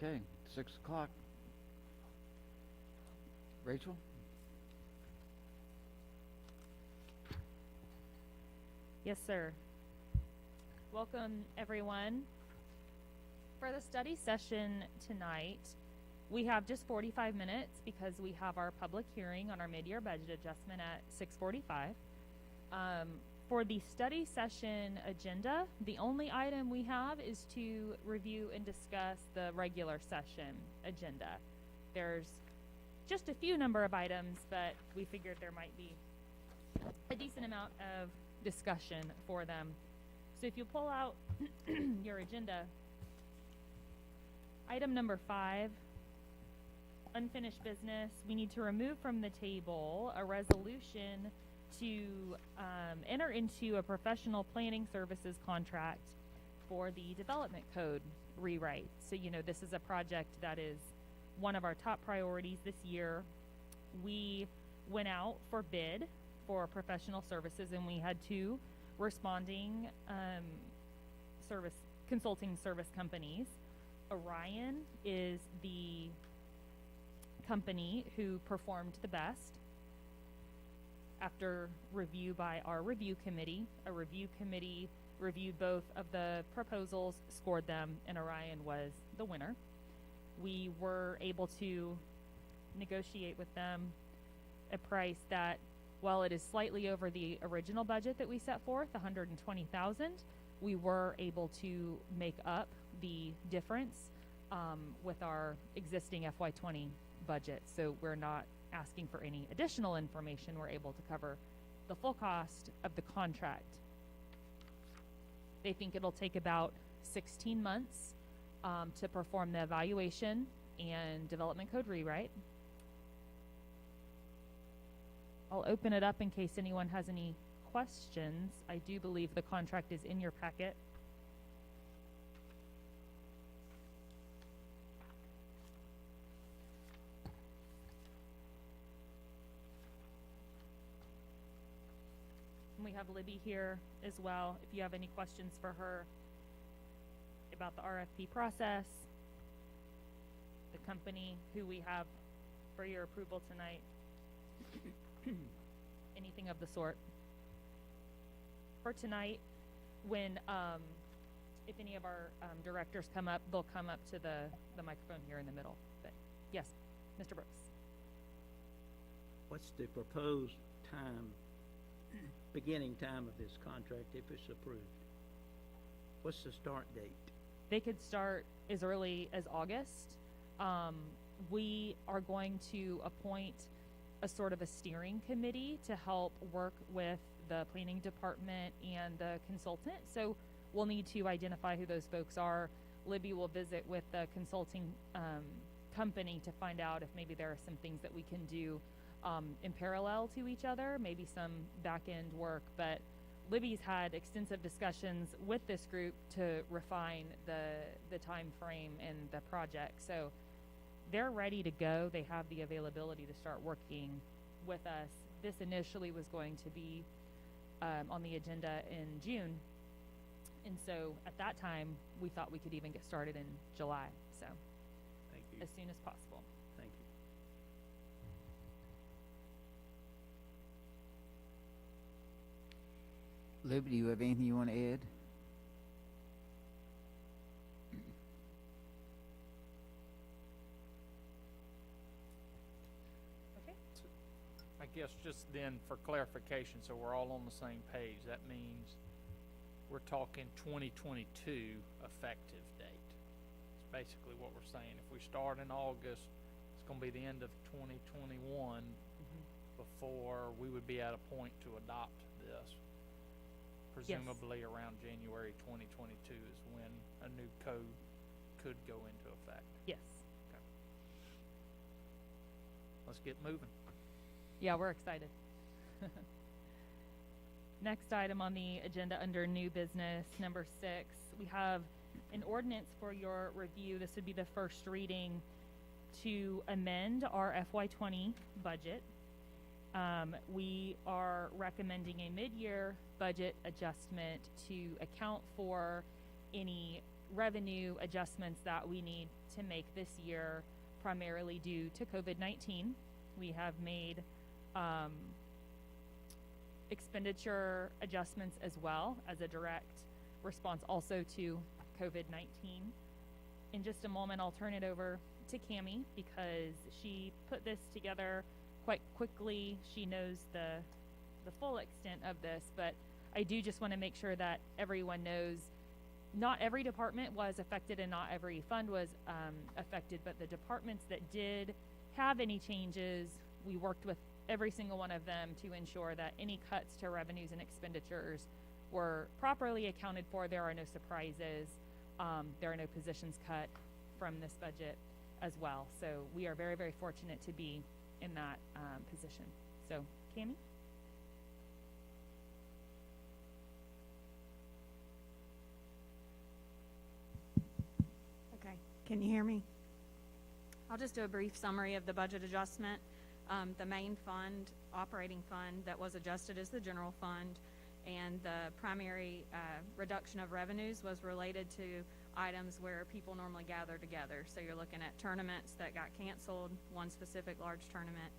Okay, 6 o'clock. Rachel? Yes, sir. Welcome, everyone. For the study session tonight, we have just 45 minutes because we have our public hearing on our mid-year budget adjustment at 6:45. For the study session agenda, the only item we have is to review and discuss the regular session agenda. There's just a few number of items, but we figured there might be a decent amount of discussion for them. So if you pull out your agenda, item number 5, unfinished business, we need to remove from the table a resolution to enter into a professional planning services contract for the development code rewrite. So, this is a project that is one of our top priorities this year. We went out for bid for professional services, and we had 2 responding consulting service companies. Orion is the company who performed the best. After review by our review committee, a review committee reviewed both of the proposals, scored them, and Orion was the winner. We were able to negotiate with them a price that, while it is slightly over the original budget that we set forth, $120,000, we were able to make up the difference with our existing FY20 budget. So we're not asking for any additional information. We're able to cover the full cost of the contract. They think it'll take about 16 months to perform the evaluation and development code rewrite. I'll open it up in case anyone has any questions. I do believe the contract is in your packet. And we have Libby here as well, if you have any questions for her about the RFP process, the company who we have for your approval tonight, anything of the sort. For tonight, when if any of our directors come up, they'll come up to the microphone here in the middle. But yes, Mr. Brooks. What's the proposed beginning time of this contract if it's approved? What's the start date? They could start as early as August. We are going to appoint a sort of a steering committee to help work with the planning department and the consultant. So we'll need to identify who those folks are. Libby will visit with the consulting company to find out if maybe there are some things that we can do in parallel to each other, maybe some back-end work. But Libby's had extensive discussions with this group to refine the time frame and the project. So they're ready to go. They have the availability to start working with us. This initially was going to be on the agenda in June. And so at that time, we thought we could even get started in July. So Thank you. as soon as possible. Thank you. Libby, do you have anything you want to add? Okay. I guess just then for clarification, so we're all on the same page, that means we're talking 2022 effective date. It's basically what we're saying. If we start in August, it's going to be the end of 2021 before we would be at a point to adopt this. Presumably around January 2022 is when a new code could go into effect. Yes. Okay. Let's get moving. Yeah, we're excited. Next item on the agenda under new business, number 6, we have an ordinance for your review. This would be the first reading to amend our FY20 budget. We are recommending a mid-year budget adjustment to account for any revenue adjustments that we need to make this year, primarily due to COVID-19. We have made expenditure adjustments as well as a direct response also to COVID-19. In just a moment, I'll turn it over to Cammie because she put this together quite quickly. She knows the full extent of this, but I do just want to make sure that everyone knows not every department was affected and not every fund was affected, but the departments that did have any changes, we worked with every single one of them to ensure that any cuts to revenues and expenditures were properly accounted for. There are no surprises. There are no positions cut from this budget as well. So we are very, very fortunate to be in that position. So, Cammie? Okay, can you hear me? I'll just do a brief summary of the budget adjustment. The main fund, operating fund that was adjusted is the general fund, and the primary reduction of revenues was related to items where people normally gather together. So you're looking at tournaments that got canceled, one specific large tournament,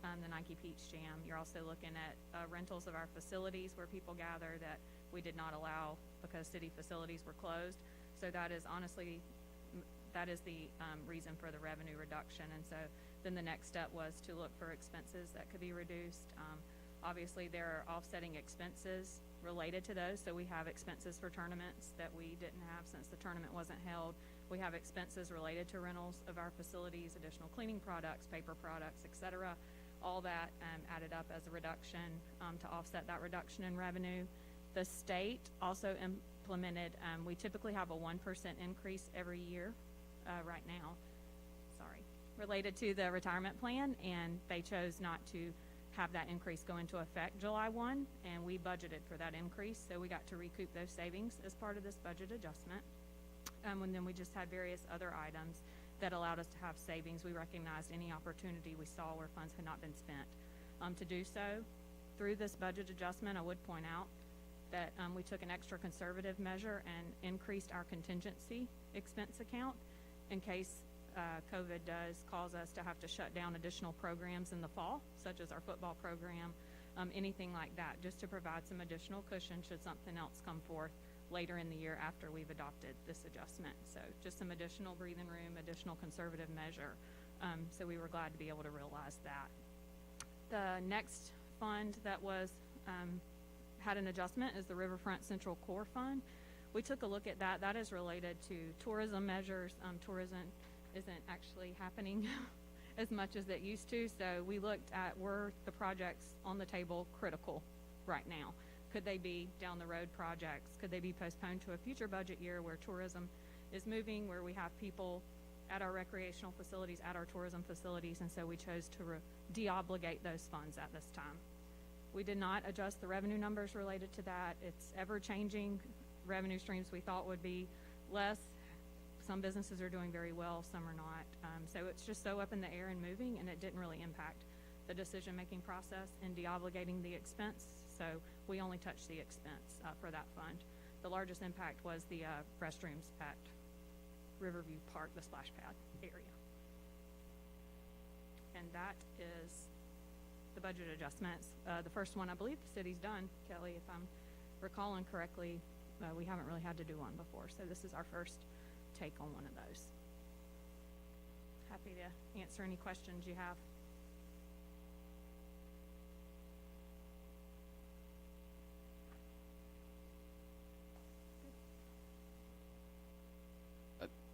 the Nike Peach Jam. You're also looking at rentals of our facilities where people gather that we did not allow because city facilities were closed. So that is honestly, that is the reason for the revenue reduction. And so then the next step was to look for expenses that could be reduced. Obviously, there are offsetting expenses related to those. So we have expenses for tournaments that we didn't have since the tournament wasn't held. We have expenses related to rentals of our facilities, additional cleaning products, paper products, etc. All that added up as a reduction to offset that reduction in revenue. The state also implemented, we typically have a 1% increase every year right now, related to the retirement plan, and they chose not to have that increase go into effect July 1, and we budgeted for that increase, so we got to recoup those savings as part of this budget adjustment. And then we just had various other items that allowed us to have savings. We recognized any opportunity we saw where funds had not been spent. To do so, through this budget adjustment, I would point out that we took an extra conservative measure and increased our contingency expense account in case COVID does cause us to have to shut down additional programs in the fall, such as our football program, anything like that, just to provide some additional cushion should something else come forth later in the year after we've adopted this adjustment. So just some additional breathing room, additional conservative measure. So we were glad to be able to realize that. The next fund that was had an adjustment is the Riverfront Central Core Fund. We took a look at that. That is related to tourism measures. Tourism isn't actually happening as much as it used to. So we looked at, were the projects on the table critical right now? Could they be down the road projects? Could they be postponed to a future budget year where tourism is moving, where we have people at our recreational facilities, at our tourism facilities, and so we chose to de-obligate those funds at this time. We did not adjust the revenue numbers related to that. It's ever-changing. Revenue streams we thought would be less. Some businesses are doing very well, some are not. So it's just so up in the air and moving, and it didn't really impact the decision-making process in de-obligating the expense. So we only touched the expense for that fund. The largest impact was the restrooms at Riverview Park, the splash pad area. And that is the budget adjustments. The first one, I believe the city's done, Kelly, if I'm recalling correctly. We haven't really had to do one before, so this is our first take on one of those. Happy to answer any questions you have.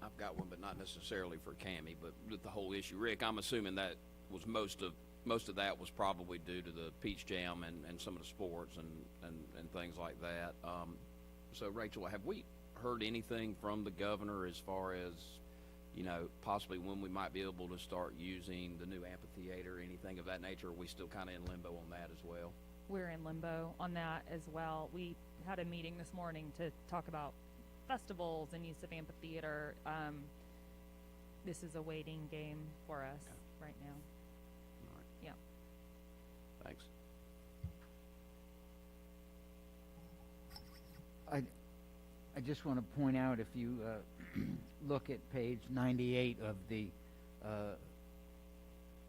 I've got one, but not necessarily for Cammie, but with the whole issue. Rick, I'm assuming that was most of that was probably due to the Peach Jam and some of the sports and things like that. So Rachel, have we heard anything from the governor as far as, possibly when we might be able to start using the new amphitheater, anything of that nature? Or are we still kind of in limbo on that as well? We're in limbo on that as well. We had a meeting this morning to talk about festivals and use of amphitheater. This is a waiting game for us right now. All right. Yeah. Thanks. I just want to point out, if you look at page 98 of the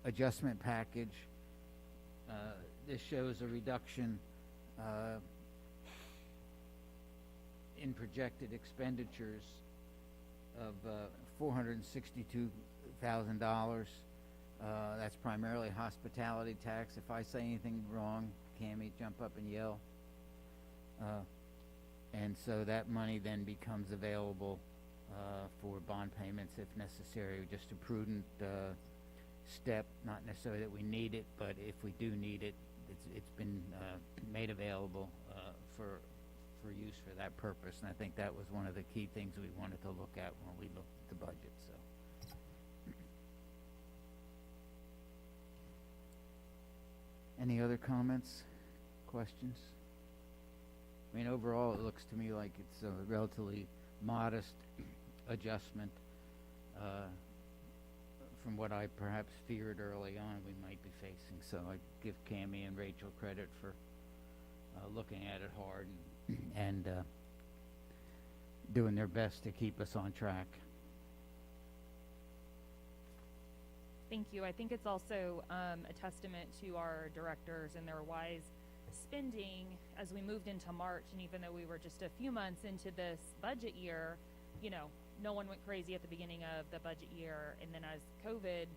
adjustment package, this shows a reduction in projected expenditures of $462,000. That's primarily hospitality tax. If I say anything wrong, Cammie, jump up and yell. And so that money then becomes available for bond payments if necessary. Just a prudent step, not necessarily that we need it, but if we do need it, it's been made available for use for that purpose. And I think that was one of the key things we wanted to look at when we looked at the budget. So. Any other comments, questions? I mean, overall, it looks to me like it's a relatively modest adjustment from what I perhaps feared early on we might be facing. So I give Cammie and Rachel credit for looking at it hard and doing their best to keep us on track. Thank you. I think it's also a testament to our directors and their wise spending as we moved into March. And even though we were just a few months into this budget year, you know, no one went crazy at the beginning of the budget year. And then as COVID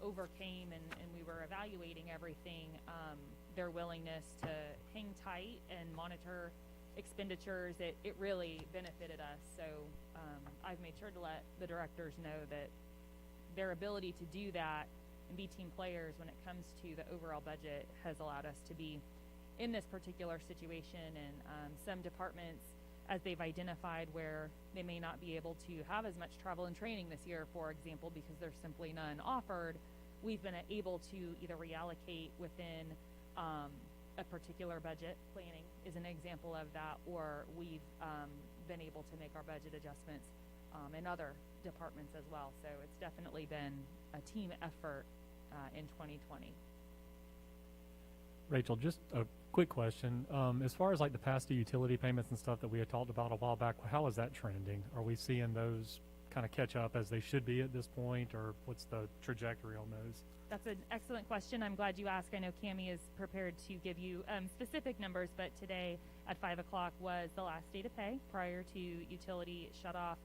overcame and we were evaluating everything, their willingness to hang tight and monitor expenditures, it really benefited us. So I've made sure to let the directors know that their ability to do that and be team players when it comes to the overall budget has allowed us to be in this particular situation. And some departments, as they've identified where they may not be able to have as much travel and training this year, for example, because there's simply none offered, we've been able to either reallocate within a particular budget. Planning is an example of that, or we've been able to make our budget adjustments in other departments as well. So it's definitely been a team effort in 2020. Rachel, just a quick question. As far as like the past due utility payments and stuff that we had talked about a while back, how is that trending? Are we seeing those kind of catch up as they should be at this point, or what's the trajectory on those? That's an excellent question. I'm glad you asked. I know Cammie is prepared to give you specific numbers, but today at 5 o'clock was the last day to pay prior to utility shutoff.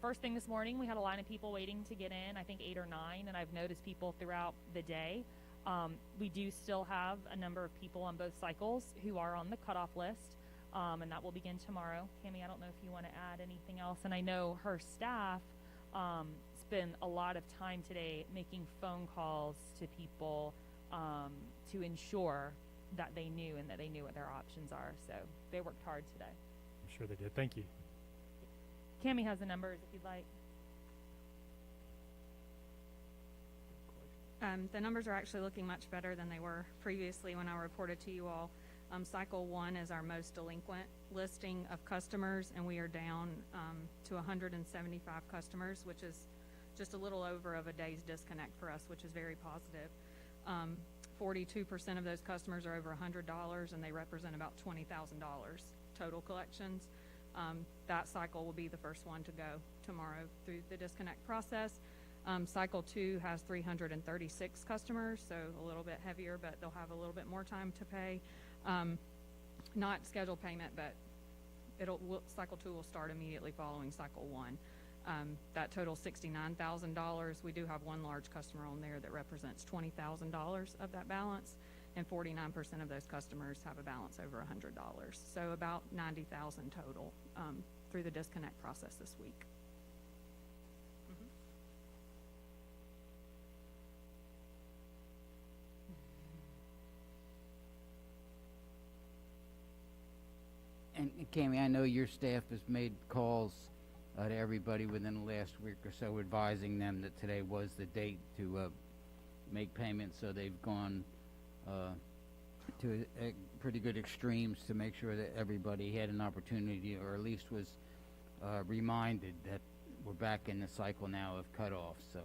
First thing this morning, we had a line of people waiting to get in, I think 8 or 9, and I've noticed people throughout the day. We do still have a number of people on both cycles who are on the cutoff list, and that will begin tomorrow. Cammie, I don't know if you want to add anything else. And I know her staff spend a lot of time today making phone calls to people to ensure that they knew and that they knew what their options are. So they worked hard today. I'm sure they did. Thank you. Cammie has the numbers if you'd like. The numbers are actually looking much better than they were previously when I reported to you all. Cycle 1 is our most delinquent listing of customers, and we are down to 175 customers, which is just a little over of a day's disconnect for us, which is very positive. 42% of those customers are over $100, and they represent about $20,000 total collections. That cycle will be the first one to go tomorrow through the disconnect process. Cycle 2 has 336 customers, so a little bit heavier, but they'll have a little bit more time to pay. Not scheduled payment, but cycle 2 will start immediately following cycle 1. That totals $69,000. We do have one large customer on there that represents $20,000 of that balance, and 49% of those customers have a balance over $100. So about $90,000 total through the disconnect process this week. And Cammie, I know your staff has made calls to everybody within the last week or so, advising them that today was the date to make payments. So they've gone to pretty good extremes to make sure that everybody had an opportunity, or at least was reminded that we're back in the cycle now of cutoff. So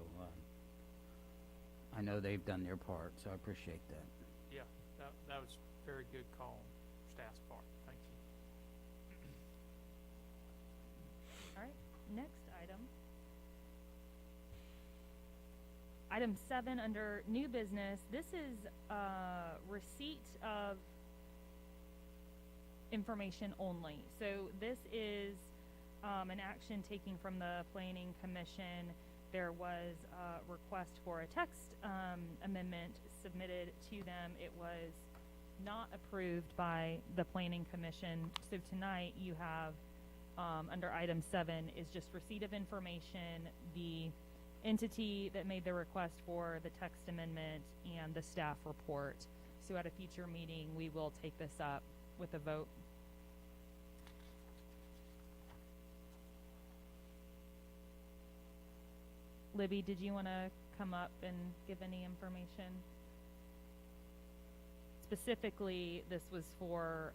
I know they've done their part, so I appreciate that. Yeah, that was a very good call on staff's part. Thank you. next item. Item 7 under new business. This is receipt of information only. So this is an action taking from the Planning Commission. There was a request for a text amendment submitted to them. It was not approved by the Planning Commission. So tonight you have under item 7 is just receipt of information, the entity that made the request for the text amendment, and the staff report. So at a future meeting, we will take this up with a vote. Libby, did you want to come up and give any information? Specifically, this was for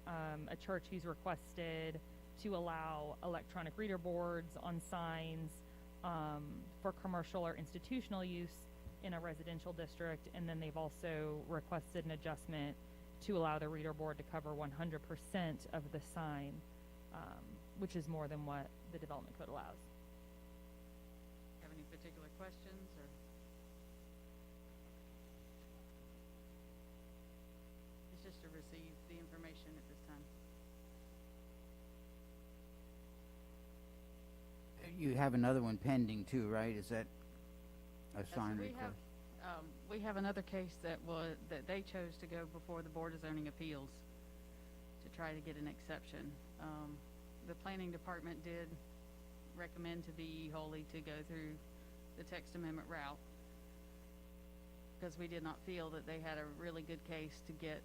a church who's requested to allow electronic reader boards on signs for commercial or institutional use in a residential district, and then they've also requested an adjustment to allow the reader board to cover 100% of the sign, which is more than what the development code allows. Have any particular questions, or? It's just to receive the information at this time. You have another one pending too, right? Is that a Yes, sir. sign request? We have another case that they chose to go before the Board of Zoning Appeals to try to get an exception. The planning department did recommend to be wholly to go through the text amendment route, because we did not feel that they had a really good case to get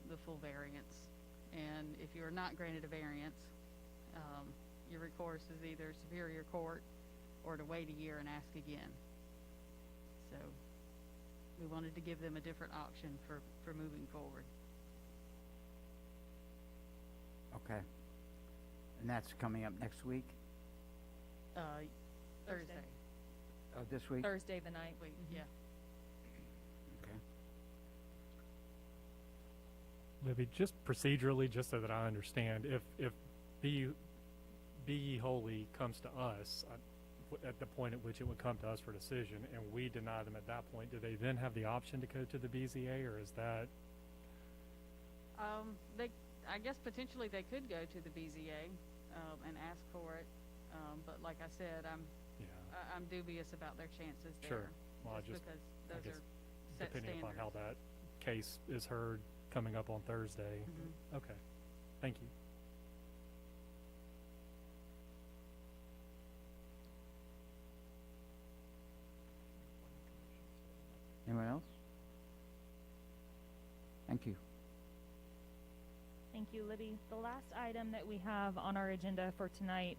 the full variance. And if you are not granted a variance, your recourse is either Superior Court or to wait a year and ask again. So we wanted to give them a different option for moving forward. Okay. And that's coming up next week? Thursday. Oh, this week? Thursday the 9th. Week, yeah. Okay. Libby, just procedurally, just so that I understand, if Be Ye Holy comes to us at the point at which it would come to us for decision, and we deny them at that point, do they then have the option to go to the BZA, or is that? I guess potentially they could go to the BZA and ask for it, but like I said, I'm dubious about their chances there. Sure. Well, just because those guess are set depending standards. upon how that case is heard coming up on Thursday. Mhm. Okay, thank you. Anyone else? Thank you. Thank you, Libby. The last item that we have on our agenda for tonight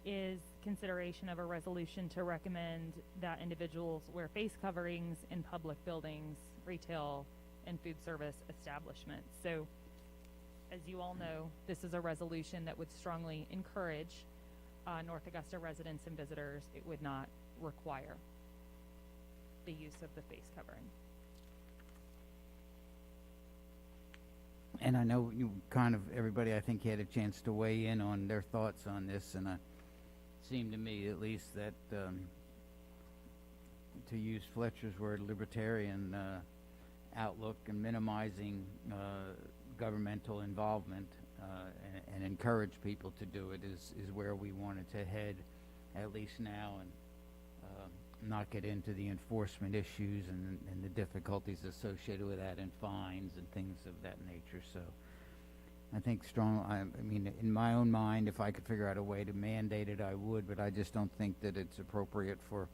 is consideration of a resolution to recommend that individuals wear face coverings in public buildings, retail, and food service establishments. So, as you all know, this is a resolution that would strongly encourage North Augusta residents and visitors. It would not require the use of the face covering. And I know you everybody I think had a chance to weigh in on their thoughts on this, and it seemed to me at least that, to use Fletcher's word, libertarian outlook and minimizing governmental involvement and encourage people to do it is where we wanted to head, at least now, and not get into the enforcement issues and the difficulties associated with that, and fines and things of that nature. So I think I mean, in my own mind, if I could figure out a way to mandate it, I would, but I just don't think that it's appropriate for.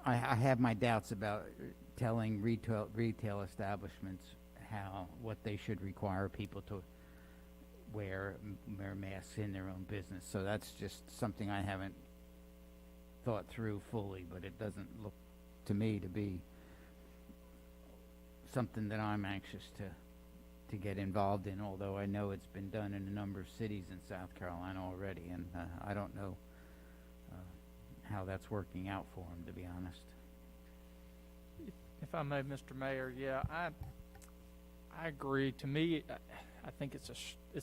I have my doubts about telling retail establishments what they should require people to wear masks in their own business. So that's just something I haven't thought through fully, but it doesn't look to me to be something that I'm anxious to get involved in, although I know it's been done in a number of cities in South Carolina already, and I don't know how that's working out for them, to be honest. If I may, Mr. Mayor, yeah, I agree. To me, I think it's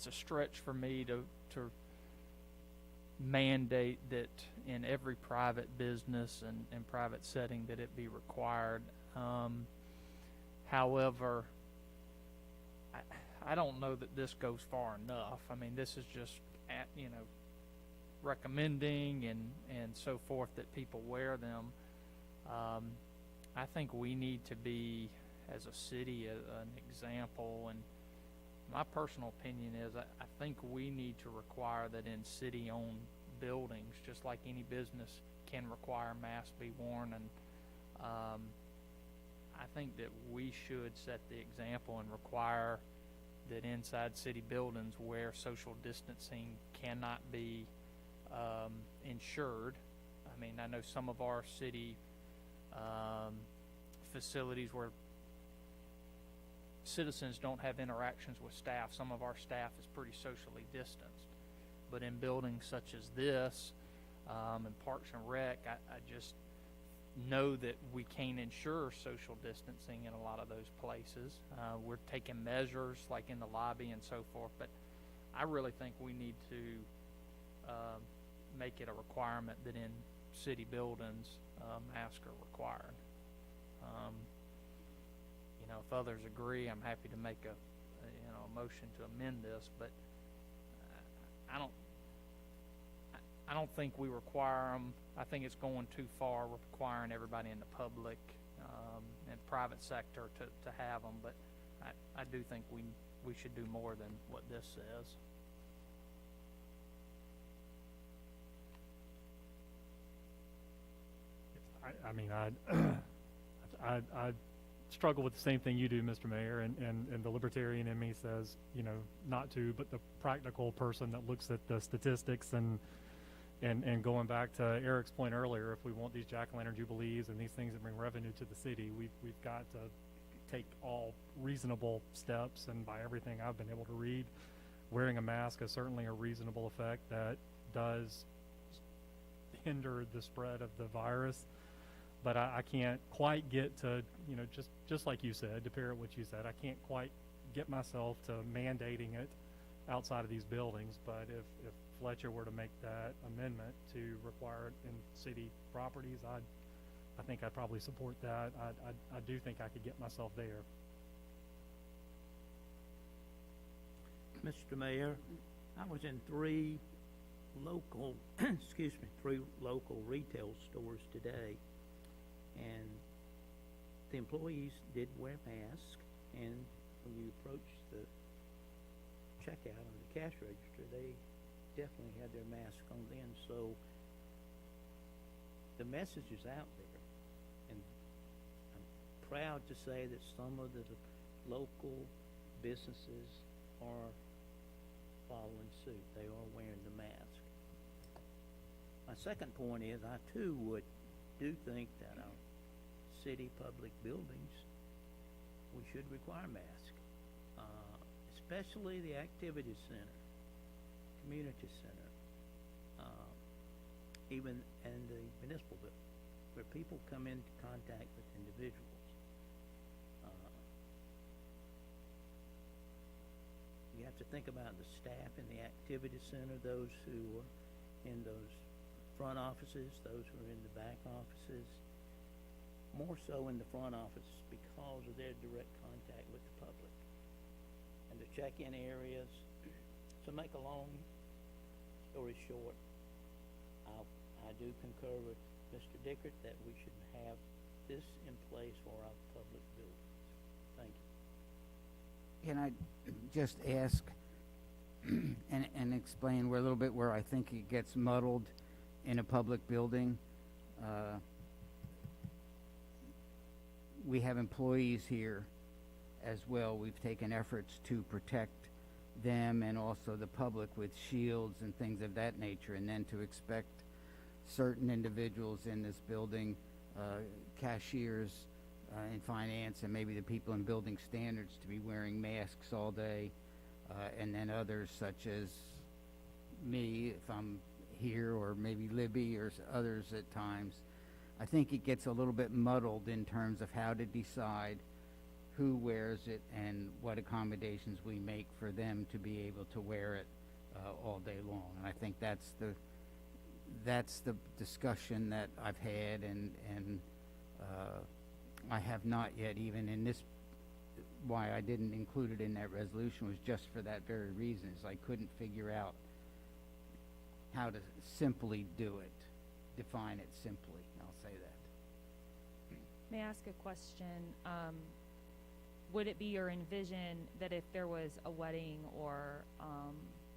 a stretch for me to mandate that in every private business and private setting that it be required. However, I don't know that this goes far enough. I mean, this is just, recommending and so forth that people wear them. I think we need to be, as a city, an example. And my personal opinion is I think we need to require that in city-owned buildings, just like any business can require masks be worn. And I think that we should set the example and require that inside city buildings where social distancing cannot be ensured. I mean, I know some of our city facilities where citizens don't have interactions with staff. Some of our staff is pretty socially distanced. But in buildings such as this, in Parks and Rec, I just know that we can't ensure social distancing in a lot of those places. We're taking measures like in the lobby and so forth, but I really think we need to make it a requirement that in city buildings, masks are required. If others agree, I'm happy to make a motion to amend this, but I don't think we require them. I think it's going too far. We're requiring everybody in the public and private sector to have them, but I do think we should do more than what this says. I struggle with the same thing you do, Mr. Mayor, and the libertarian in me says, not to, but the practical person that looks at the statistics and going back to Eric's point earlier, if we want these jack-o'-lantern jubilees and these things that bring revenue to the city, we've got to take all reasonable steps. And by everything I've been able to read, wearing a mask is certainly a reasonable effect that does hinder the spread of the virus. But I can't quite get to, just like you said, to parrot what you said, I can't quite get myself to mandating it outside of these buildings. But if Fletcher were to make that amendment to require it in city properties, I think I'd probably support that. I do think I could get myself there. Mr. Mayor, I was in three local retail stores today, and the employees did wear masks, and when you approach the checkout or the cash register, they definitely had their mask on then. So the message is out there, and I'm proud to say that some of the local businesses are following suit. They are wearing the mask. My second point is I too do think that our city public buildings, we should require masks, especially the activity center, community center, even in the municipal building, where people come into contact with individuals. You have to think about the staff in the activity center, those who are in those front offices, those who are in the back offices, more so in the front office because of their direct contact with the public and the check-in areas. To make a long story short, I do concur with Mr. Dickert that we should have this in place for our public buildings. Thank you. Can I just ask and explain where a little bit where I think it gets muddled in a public building? We have employees here as well. We've taken efforts to protect them and also the public with shields and things of that nature, and then to expect certain individuals in this building, cashiers in finance and maybe the people in building standards, to be wearing masks all day, and then others such as me if I'm here, or maybe Libby or others at times. I think it gets a little bit muddled in terms of how to decide who wears it and what accommodations we make for them to be able to wear it all day long. And I think that's that's the discussion that I've had, and I have not yet, even in this, why I didn't include it in that resolution was just for that very reason, is I couldn't figure out how to simply do it, define it simply, I'll say that. May I ask a question? Would it be your envision that if there was a wedding or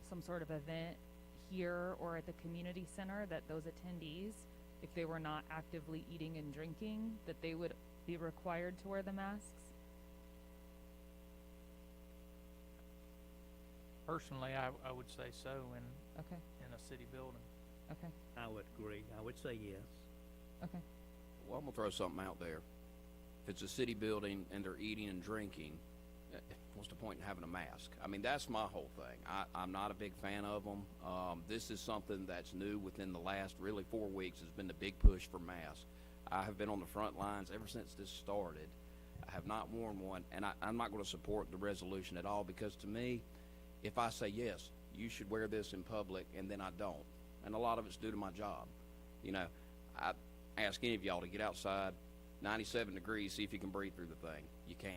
some sort of event here or at the community center, that those attendees, if they were not actively eating and drinking, that they would be required to wear the masks? Personally, I would say so Okay, in a city building. okay, I would agree. I would say yes. okay. Well, I'm gonna throw something out there. If it's a city building and they're eating and drinking, what's the point in having a mask? I mean, that's my whole thing. I'm not a big fan of them. This is something that's new within the last really 4 weeks has been the big push for masks. I have been on the front lines ever since this started. I have not worn one, and I'm not going to support the resolution at all, because to me, if I say, yes, you should wear this in public, and then I don't, and a lot of it's due to my job. You know, I ask any of y'all to get outside, 97 degrees, see if you can breathe through the thing. You can't.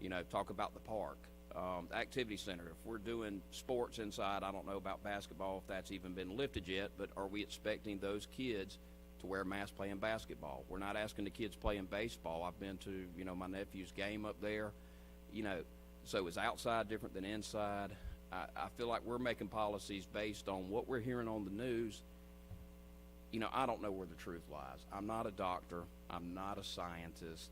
You know, talk about the park, the activity center. If we're doing sports inside, I don't know about basketball, if that's even been lifted yet, but are we expecting those kids to wear masks playing basketball? We're not asking the kids playing baseball. I've been to, you know, my nephew's game up there. You know, so is outside different than inside? I feel like we're making policies based on what we're hearing on the news. You know, I don't know where the truth lies. I'm not a doctor. I'm not a scientist.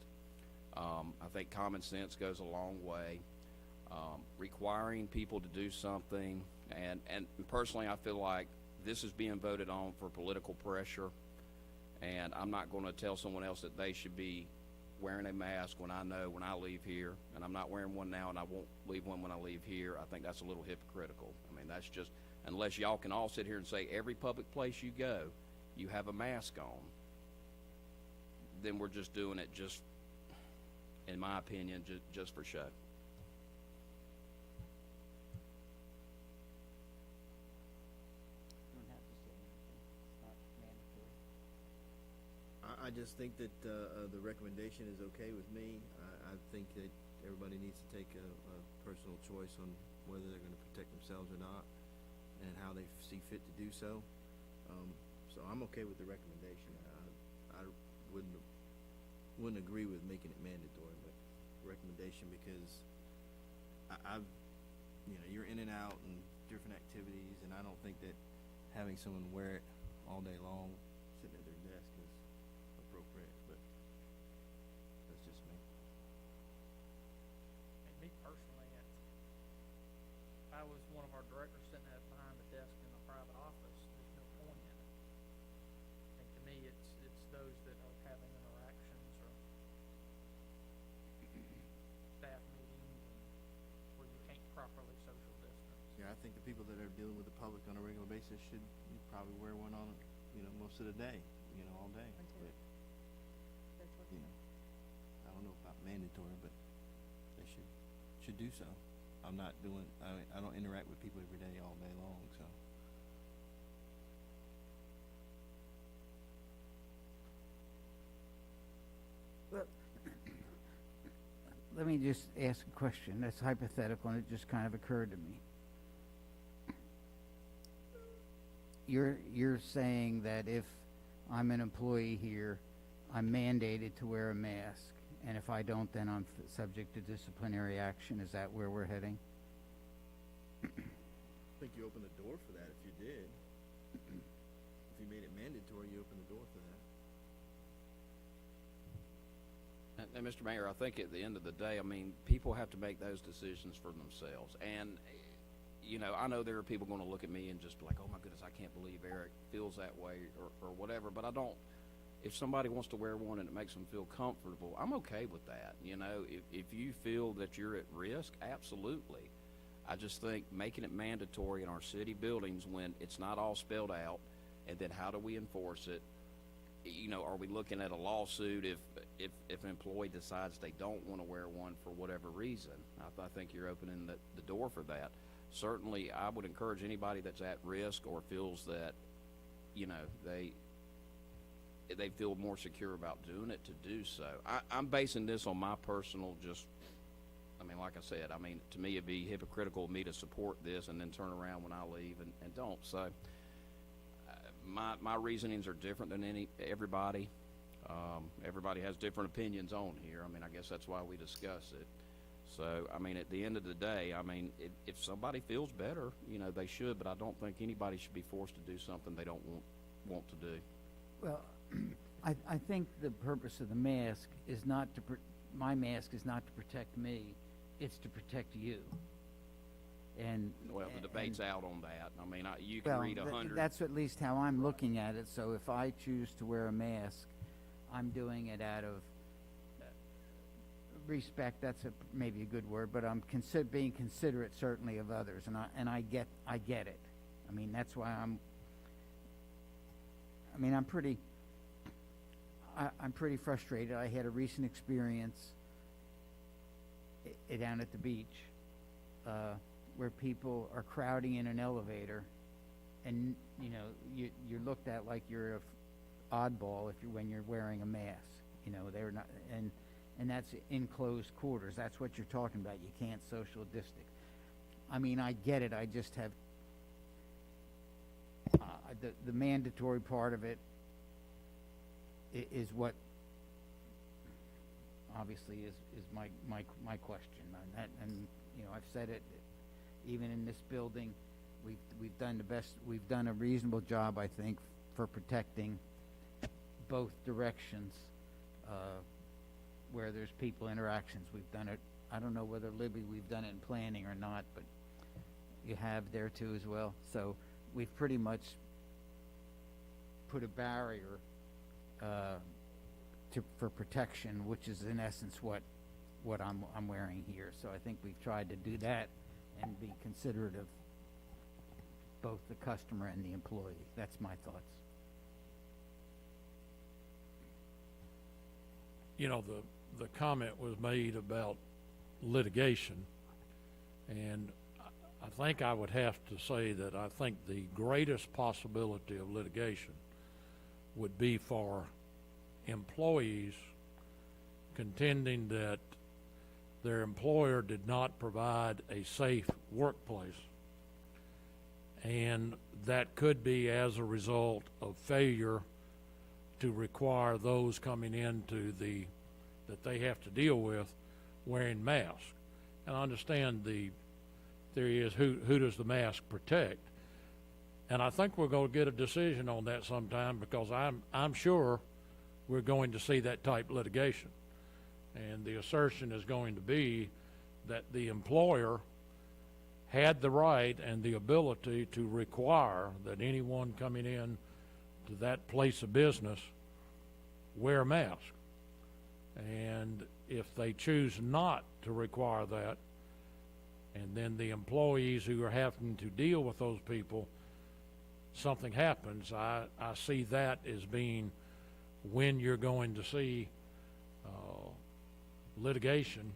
I think common sense goes a long way. Requiring people to do something, and personally, I feel like this is being voted on for political pressure, and I'm not going to tell someone else that they should be wearing a mask when I know when I leave here, and I'm not wearing one now, and I won't leave one when I leave here. I think that's a little hypocritical. I mean, that's just, unless y'all can all sit here and say every public place you go, you have a mask on, then we're just doing it just, in my opinion, just for show. Don't have to say anything. It's not mandatory. I just think that the recommendation is okay with me. I think that everybody needs to take a personal choice on whether they're going to protect themselves or not, and how they see fit to do so. So I'm okay with the recommendation. I wouldn't agree with making it mandatory, but recommendation, because I've, you know, you're in and out and different activities, and I don't think that having someone wear it all day long sitting at their desk is appropriate, but that's just me. And me personally, if I was one of our directors sitting behind the desk in a private office, there's no point in it. And to me, it's those that are having interactions or staff meetings where you can't properly social distance. Yeah, I think the people that are dealing with the public on a regular basis should probably wear one on, you know, most of the day, you know, all day. But, you know, I don't know about mandatory, but they should do so. I'm not doing, I don't interact with people every day, all day long, so. Well, let me just ask a question that's hypothetical, and it just kind of occurred to me. You're saying that if I'm an employee here, I'm mandated to wear a mask, and if I don't, then I'm subject to disciplinary action. Is that where we're heading? I think you open the door for that if you did. If you made it mandatory, you open the door for that. And Mr. Mayor, I think at the end of the day, I mean, people have to make those decisions for themselves. And, you know, I know there are people going to look at me and just be like, oh my goodness, I can't believe Eric feels that way or whatever. But I don't, if somebody wants to wear one and it makes them feel comfortable, I'm okay with that. You know, if you feel that you're at risk, absolutely. I just think making it mandatory in our city buildings when it's not all spelled out, and then how do we enforce it? You know, are we looking at a lawsuit if an employee decides they don't want to wear one for whatever reason? I think you're opening the door for that. Certainly, I would encourage anybody that's at risk or feels that, you know, they feel more secure about doing it to do so. I'm basing this on my personal I mean, like I said, I mean, to me, it'd be hypocritical of me to support this and then turn around when I leave and don't. So, my reasonings are different than everybody. Everybody has different opinions on here. I mean, I guess that's why we discuss it. So, I mean, at the end of the day, I mean, if somebody feels better, you know, they should, but I don't think anybody should be forced to do something they don't want to do. Well, I think the purpose of the mask is not to, my mask is not to protect me, it's to protect you. And Well, the debate's out on that. I mean, you can well, read 100. that's at least how I'm looking at it. So if I choose to wear a mask, I'm doing it out of respect. That's maybe a good word, but I'm being considerate certainly of others, and I get it. I mean, that's why I'm pretty frustrated. I had a recent experience down at the beach where people are crowding in an elevator, and you know you're looked at like you're a oddball when you're wearing a mask. You know, they're not, and that's in closed quarters. That's what you're talking about. You can't social distance. I mean, I get it. I just have the mandatory part of it is what obviously is my question. And you know, I've said it. Even in this building, we've done the best. We've done a reasonable job, I think, for protecting both directions where there's people interactions. We've done it. I don't know whether Libby, we've done it in planning or not, but you have there too as well. So we've pretty much put a barrier for protection, which is in essence what I'm wearing here. So I think we've tried to do that and be considerate of both the customer and the employee. That's my thoughts. You know, the comment was made about litigation, and I think I would have to say that I think the greatest possibility of litigation would be for employees contending that their employer did not provide a safe workplace, and that could be as a result of failure to require those coming into that they have to deal with wearing masks. And I understand the theory is who does the mask protect? And I think we're going to get a decision on that sometime, because I'm sure we're going to see that type of litigation. And the assertion is going to be that the employer had the right and the ability to require that anyone coming in to that place of business wear a mask. And if they choose not to require that, and then the employees who are having to deal with those people, something happens, I see that as being when you're going to see litigation,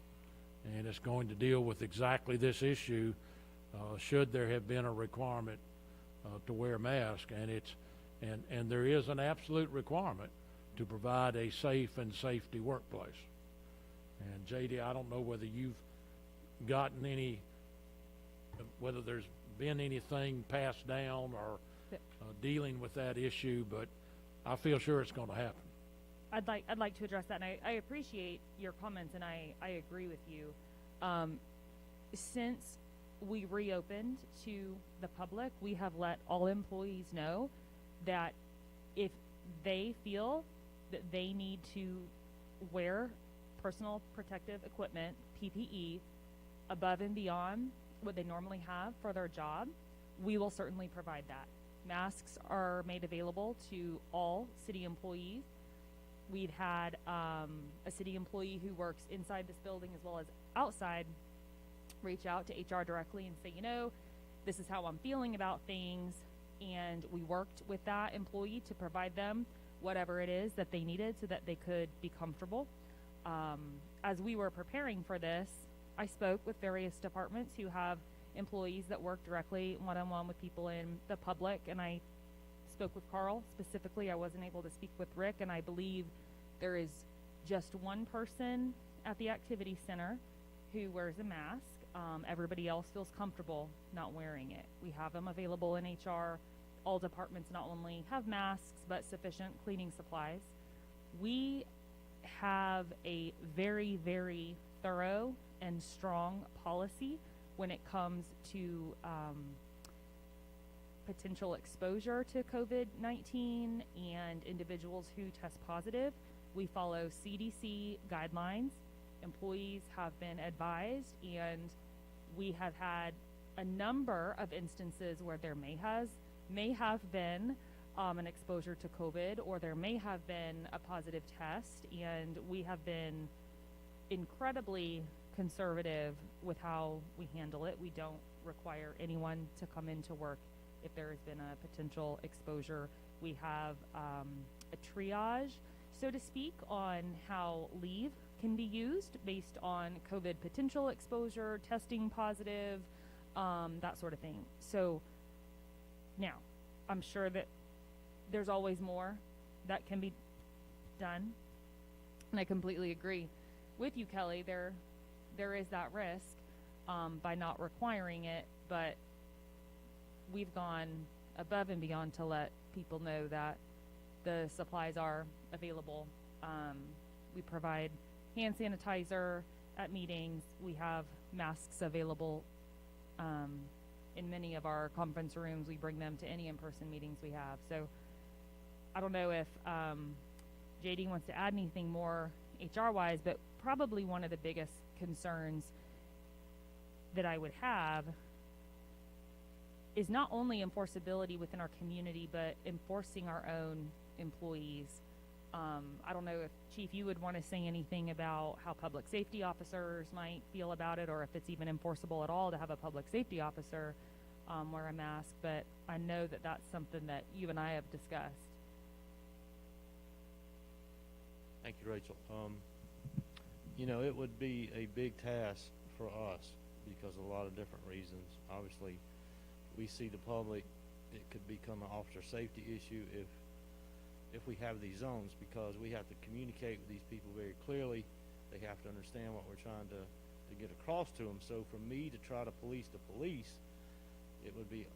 and it's going to deal with exactly this issue. Should there have been a requirement to wear a mask, and there is an absolute requirement to provide a safe and safety workplace. And JD, I don't know whether you've gotten whether there's been anything passed down or dealing with that issue, but I feel sure it's going to happen. I'd like to address that, and I appreciate your comments, and I agree with you. Since we reopened to the public, we have let all employees know that if they feel that they need to wear personal protective equipment, PPE, above and beyond what they normally have for their job, we will certainly provide that. Masks are made available to all city employees. We've had a city employee who works inside this building as well as outside reach out to HR directly and say, you know, this is how I'm feeling about things. And we worked with that employee to provide them whatever it is that they needed so that they could be comfortable. As we were preparing for this, I spoke with various departments who have employees that work directly one-on-one with people in the public, and I spoke with Carl specifically. I wasn't able to speak with Rick, and I believe there is just one person at the activity center who wears a mask. Everybody else feels comfortable not wearing it. We have them available in HR. All departments not only have masks, but sufficient cleaning supplies. We have a very, very thorough and strong policy when it comes to potential exposure to COVID-19 and individuals who test positive. We follow CDC guidelines. Employees have been advised, and we have had a number of instances where there may have been an exposure to COVID, or there may have been a positive test, and we have been incredibly conservative with how we handle it. We don't require anyone to come into work if there has been a potential exposure. We have a triage, so to speak, on how leave can be used based on COVID potential exposure, testing positive, that sort of thing. So now, I'm sure that there's always more that can be done, and I completely agree with you, Kelly. There is that risk by not requiring it, but we've gone above and beyond to let people know that the supplies are available. We provide hand sanitizer at meetings. We have masks available in many of our conference rooms. We bring them to any in-person meetings we have. So I don't know if JD wants to add anything more HR-wise, but probably one of the biggest concerns that I would have is not only enforceability within our community, but enforcing our own employees. I don't know if, Chief, you would want to say anything about how public safety officers might feel about it, or if it's even enforceable at all to have a public safety officer wear a mask, but I know that that's something that you and I have discussed. Thank you, Rachel. You know, it would be a big task for us because of a lot of different reasons. Obviously, we see the public, it could become an officer safety issue if we have these zones, because we have to communicate with these people very clearly. They have to understand what we're trying to get across to them. So for me to try to police the police, it would be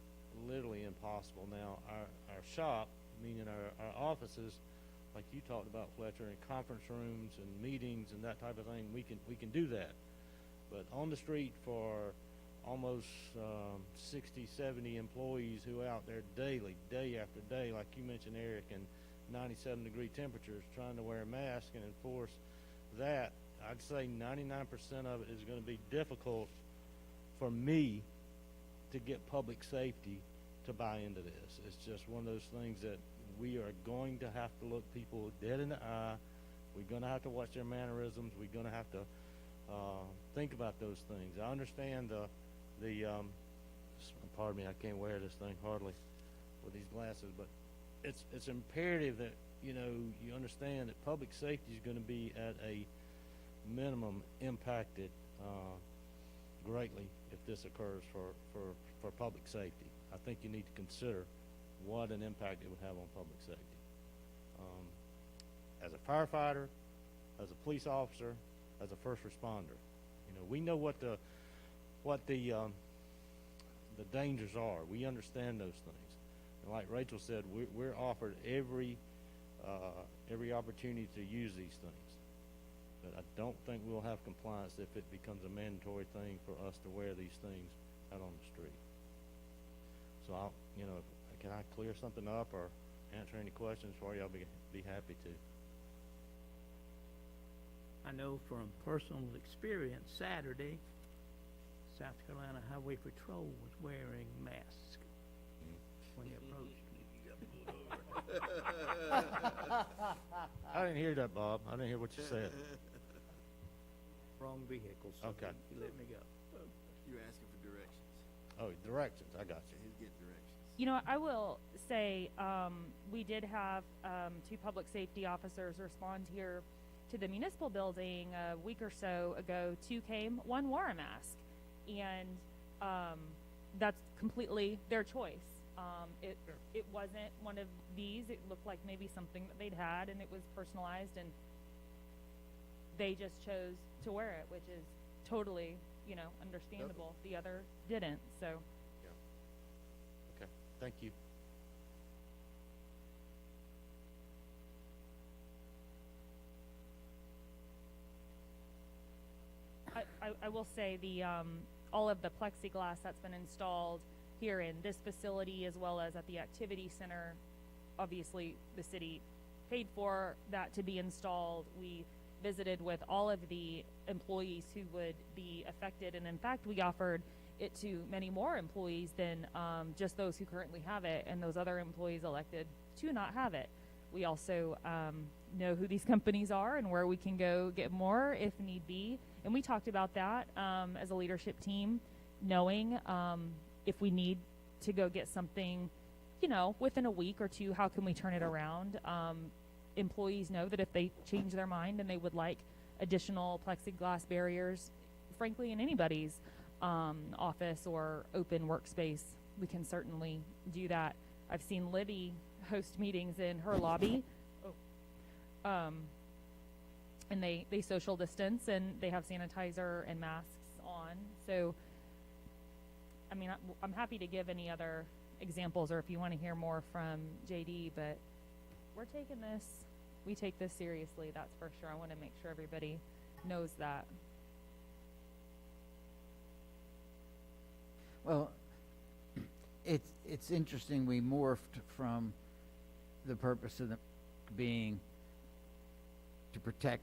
literally impossible. Now, our shop, meaning our offices, like you talked about, Fletcher, in conference rooms and meetings and that type of thing, we can do that. But on the street for almost 60, 70 employees who are out there daily, day after day, like you mentioned, Eric, and 97-degree temperatures, trying to wear a mask and enforce that, I'd say 99% of it is going to be difficult for me to get public safety to buy into this. It's just one of those things that we are going to have to look people dead in the eye. We're going to have to watch their mannerisms. We're going to have to think about those things. I understand pardon me, I can't wear this thing hardly with these glasses, but it's imperative that, you know, you understand that public safety is going to be at a minimum impacted greatly if this occurs for public safety. I think you need to consider what an impact it would have on public safety. As a firefighter, as a police officer, as a first responder, you know, we know what the dangers are. We understand those things. And like Rachel said, we're offered every opportunity to use these things. But I don't think we'll have compliance if it becomes a mandatory thing for us to wear these things out on the street. So can I clear something up or answer any questions for you? I'll be happy to. I know from personal experience, Saturday, South Carolina Highway Patrol was wearing masks when they approached me. I didn't hear that, Bob. I didn't hear what you said. Wrong vehicle, so Okay. he let me go. You're asking for directions. Oh, directions. I got you. He'll get directions. You know, I will say we did have 2 public safety officers respond here to the municipal building a week or so ago. 2 came, 1 wore a mask, and that's completely their choice. It wasn't one of these. It looked like maybe something that they'd had, and it was personalized, and they just chose to wear it, which is totally, understandable. The other didn't, so. Okay, thank you. I will say all of the plexiglass that's been installed here in this facility as well as at the activity center, obviously the city paid for that to be installed. We visited with all of the employees who would be affected, and in fact we offered it to many more employees than just those who currently have it, and those other employees elected to not have it. We also know who these companies are and where we can go get more if need be. And we talked about that as a leadership team, knowing if we need to go get something, within a week or two, how can we turn it around? Employees know that if they change their mind and they would like additional plexiglass barriers, frankly, in anybody's office or open workspace, we can certainly do that. I've seen Libby host meetings in her lobby. And they social distance and they have sanitizer and masks on. So, I mean, I'm happy to give any other examples or if you want to hear more from JD, but we take this seriously, that's for sure. I want to make sure everybody knows that. Well, it's interesting, we morphed from the purpose of the being to protect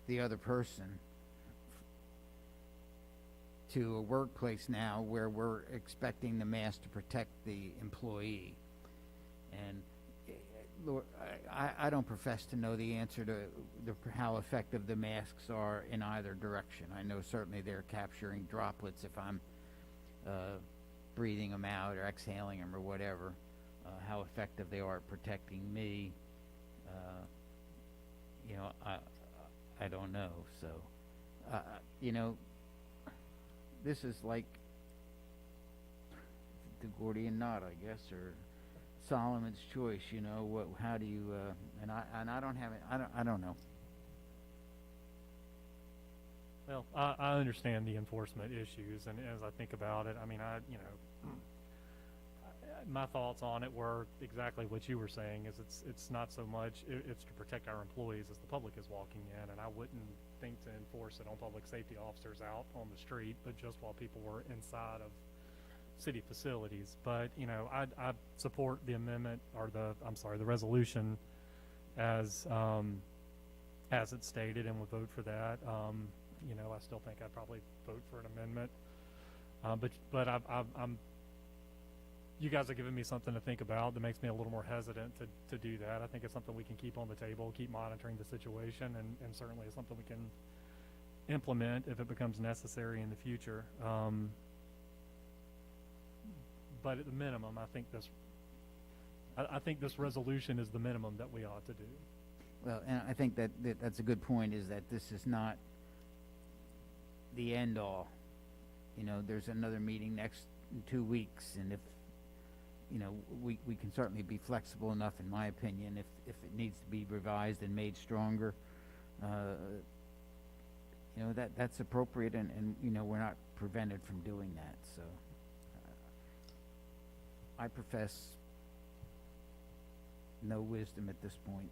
the other person to a workplace now where we're expecting the mask to protect the employee. And Lord, I don't profess to know the answer to how effective the masks are in either direction. I know certainly they're capturing droplets if I'm breathing them out or exhaling them or whatever. How effective they are at protecting me, I don't know. So, this is like the Gordian knot, I guess, or Solomon's choice. How do you? And I don't have it. I don't know. Well, I understand the enforcement issues, and as I think about it, I mean, my thoughts on it were exactly what you were saying. Is it's not so much it's to protect our employees as the public is walking in, and I wouldn't think to enforce it on public safety officers out on the street, but just while people were inside of city facilities. But I support the amendment or the resolution as it's stated, and would vote for that. I still think I'd probably vote for an amendment. But I'm you guys are giving me something to think about that makes me a little more hesitant to do that. I think it's something we can keep on the table, keep monitoring the situation, and certainly it's something we can implement if it becomes necessary in the future. But at the minimum, I think this resolution is the minimum that we ought to do. Well, and I think that's a good point, is that this is not the end all. There's another meeting in 2 weeks, and if we can certainly be flexible enough, in my opinion, if it needs to be revised and made stronger, that's appropriate, and we're not prevented from doing that. So I profess no wisdom at this point.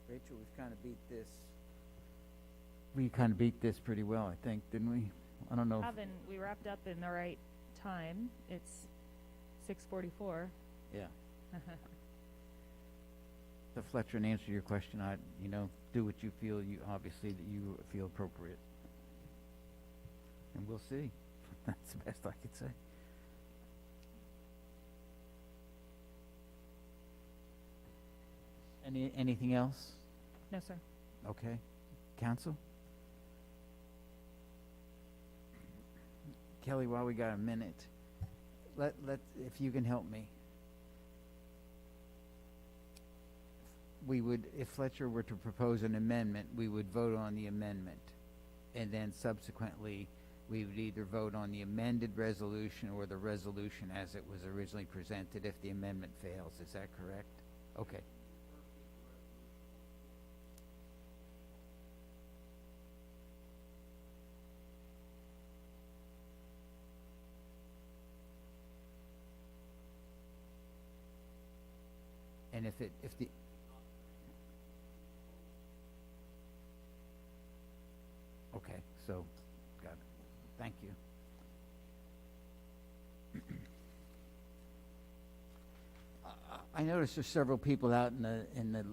Rachel, we kind of beat this pretty well, I think, didn't we? I don't know. We wrapped up in the right time. It's 6:44. Yeah. So Fletcher, and answer your question, do what you feel obviously that you feel appropriate. And we'll see. That's the best I could say. Anything else? No, sir. Okay. Counsel? Kelly, while we got a minute, if you can help me. If Fletcher were to propose an amendment, we would vote on the amendment, and then subsequently we would either vote on the amended resolution or the resolution as it was originally presented if the amendment fails. Is that correct? Okay. And if the okay, so got it. Thank you. I noticed there's several people out in the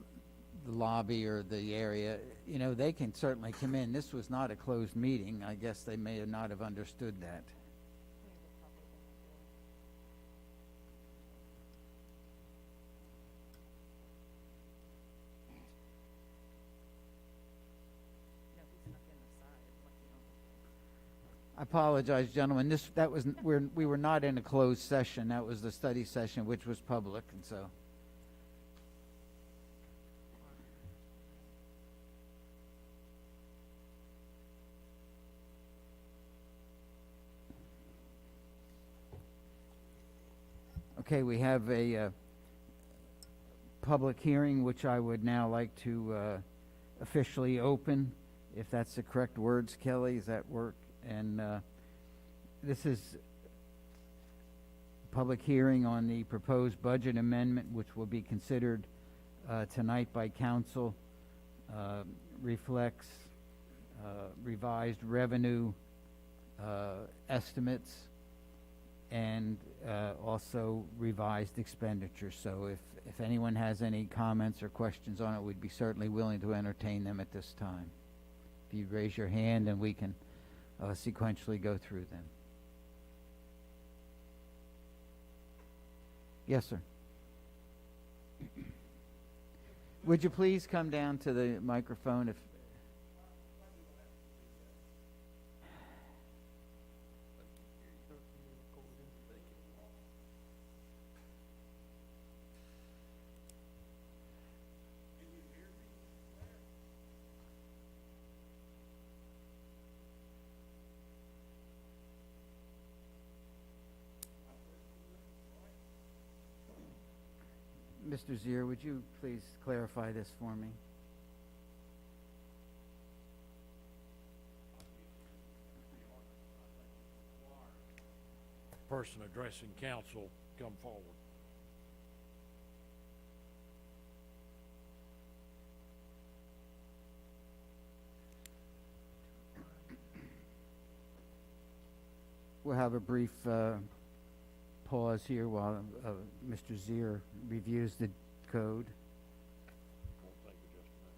lobby or the area. You know, they can certainly come in. This was not a closed meeting. I guess they may not have understood that. I apologize, gentlemen. We were not in a closed session. That was the study session, which was public, and so. Okay, we have a public hearing, which I would now like to officially open, if that's the correct words, Kelly. Does that work? And this is a public hearing on the proposed budget amendment, which will be considered tonight by council. Reflects revised revenue estimates and also revised expenditures. So if anyone has any comments or questions on it, we'd be certainly willing to entertain them at this time. If you raise your hand, and we can sequentially go through them. Yes, sir. Would you please come down to the microphone if... Mr. Zier, would you please clarify this for me? Person addressing council come forward. We'll have a brief pause here while Mr. Zier reviews the code. Won't take but just a minute.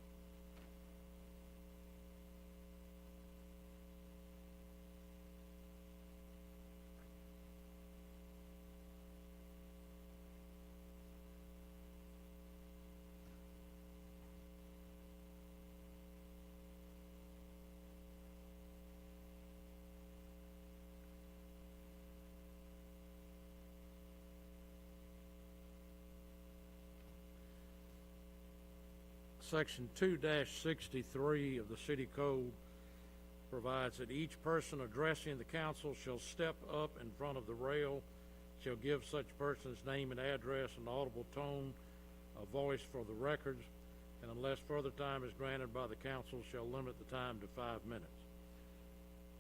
Section 2-63 of the City Code provides that each person addressing the council shall step up in front of the rail, shall give such person's name and address in audible tone of voice for the records, and unless further time is granted by the council, shall limit the time to 5 minutes.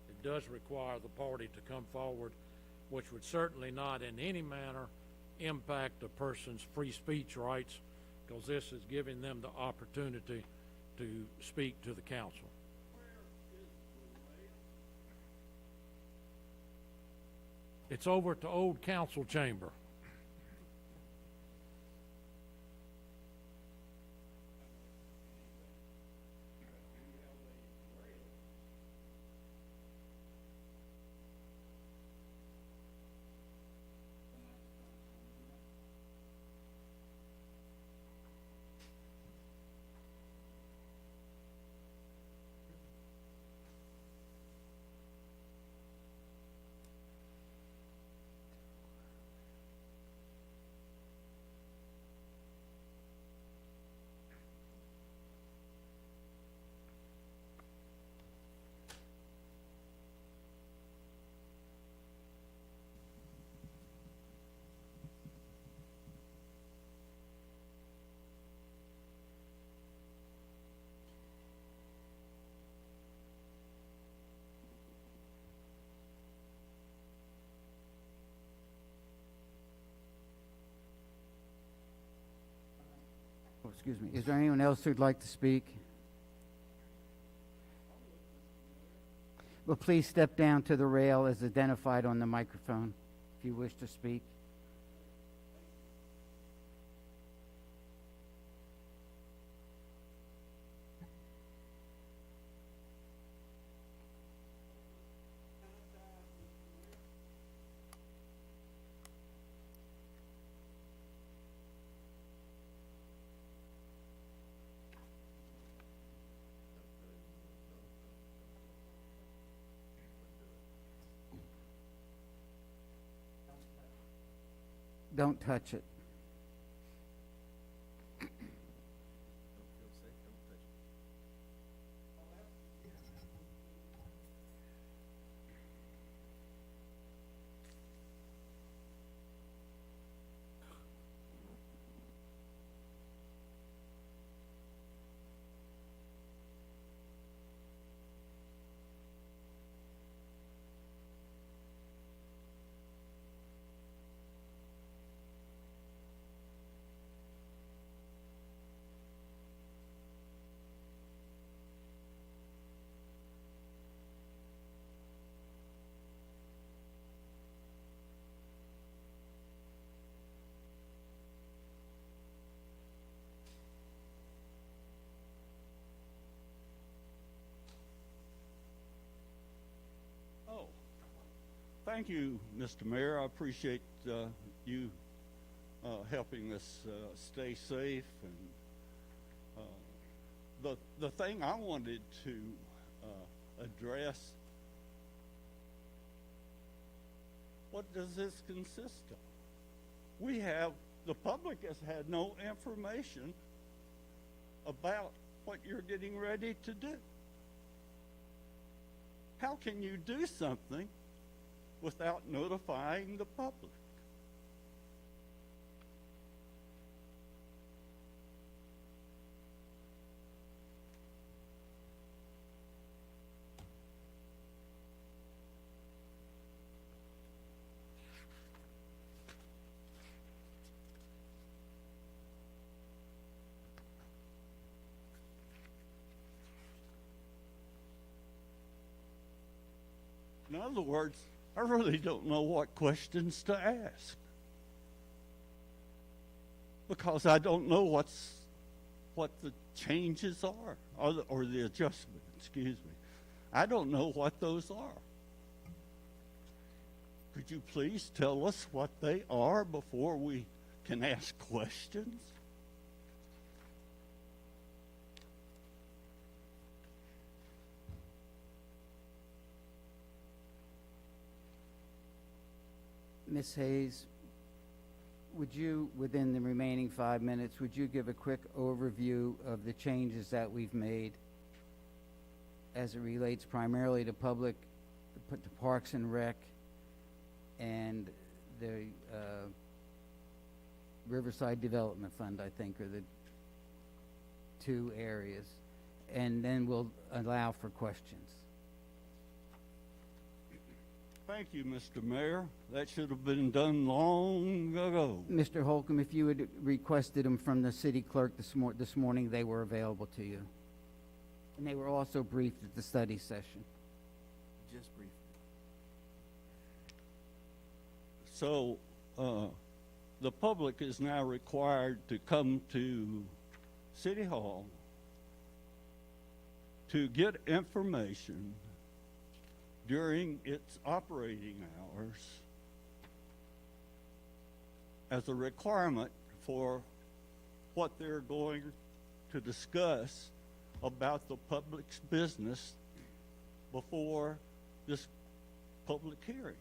It does require the party to come forward, which would certainly not in any manner impact a person's free speech rights, because this is giving them the opportunity to speak to the council. It's over at the old council chamber. Excuse me. Is there anyone else who'd like to speak? Well, please step down to the rail as identified on the microphone if you wish to speak. Don't touch it. Don't feel safe, don't touch it. Oh, thank you, Mr. Mayor. I appreciate you helping us stay safe. And the thing I wanted to address, what does this consist of? The public has had no information about what you're getting ready to do. How can you do something without notifying the public? In other words, I really don't know what questions to ask, because I don't know what the changes are, or the adjustment, excuse me. I don't know what those are. Could you please tell us what they are before we can ask questions? Ms. Hayes, would you, within the remaining 5 minutes, would you give a quick overview of the changes that we've made as it relates primarily to public, to Parks and Rec, and the Riverside Development Fund, I think, are the two areas. And then we'll allow for questions. Thank you, Mr. Mayor. That should have been done long ago. Mr. Holcomb, if you had requested them from the city clerk this morning, they were available to you. And they were also briefed at the study session. Just briefly. So, the public is now required to come to City Hall to get information during its operating hours as a requirement for what they're going to discuss about the public's business before this public hearing.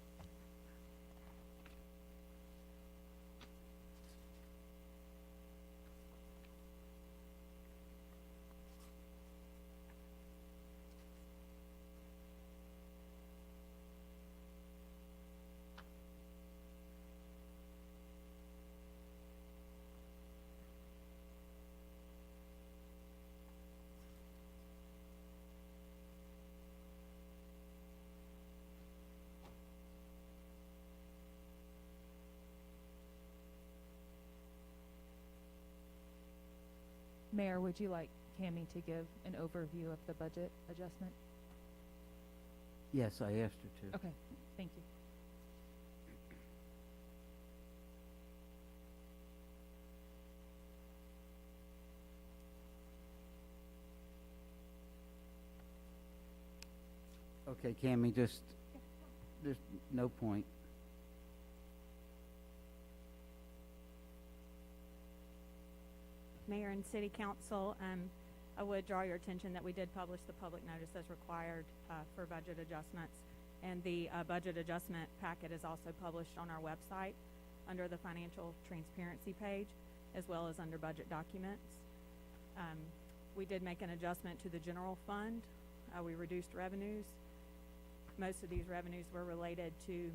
Mayor, would you like Cammie to give an overview of the budget adjustment? Yes, I asked her to. Okay, thank you. Okay, Cammy, just, there's no point. Mayor and City Council, I would draw your attention that we did publish the public notice as required for budget adjustments. And the budget adjustment packet is also published on our website under the financial transparency page, as well as under budget documents. We did make an adjustment to the general fund. We reduced revenues. Most of these revenues were related to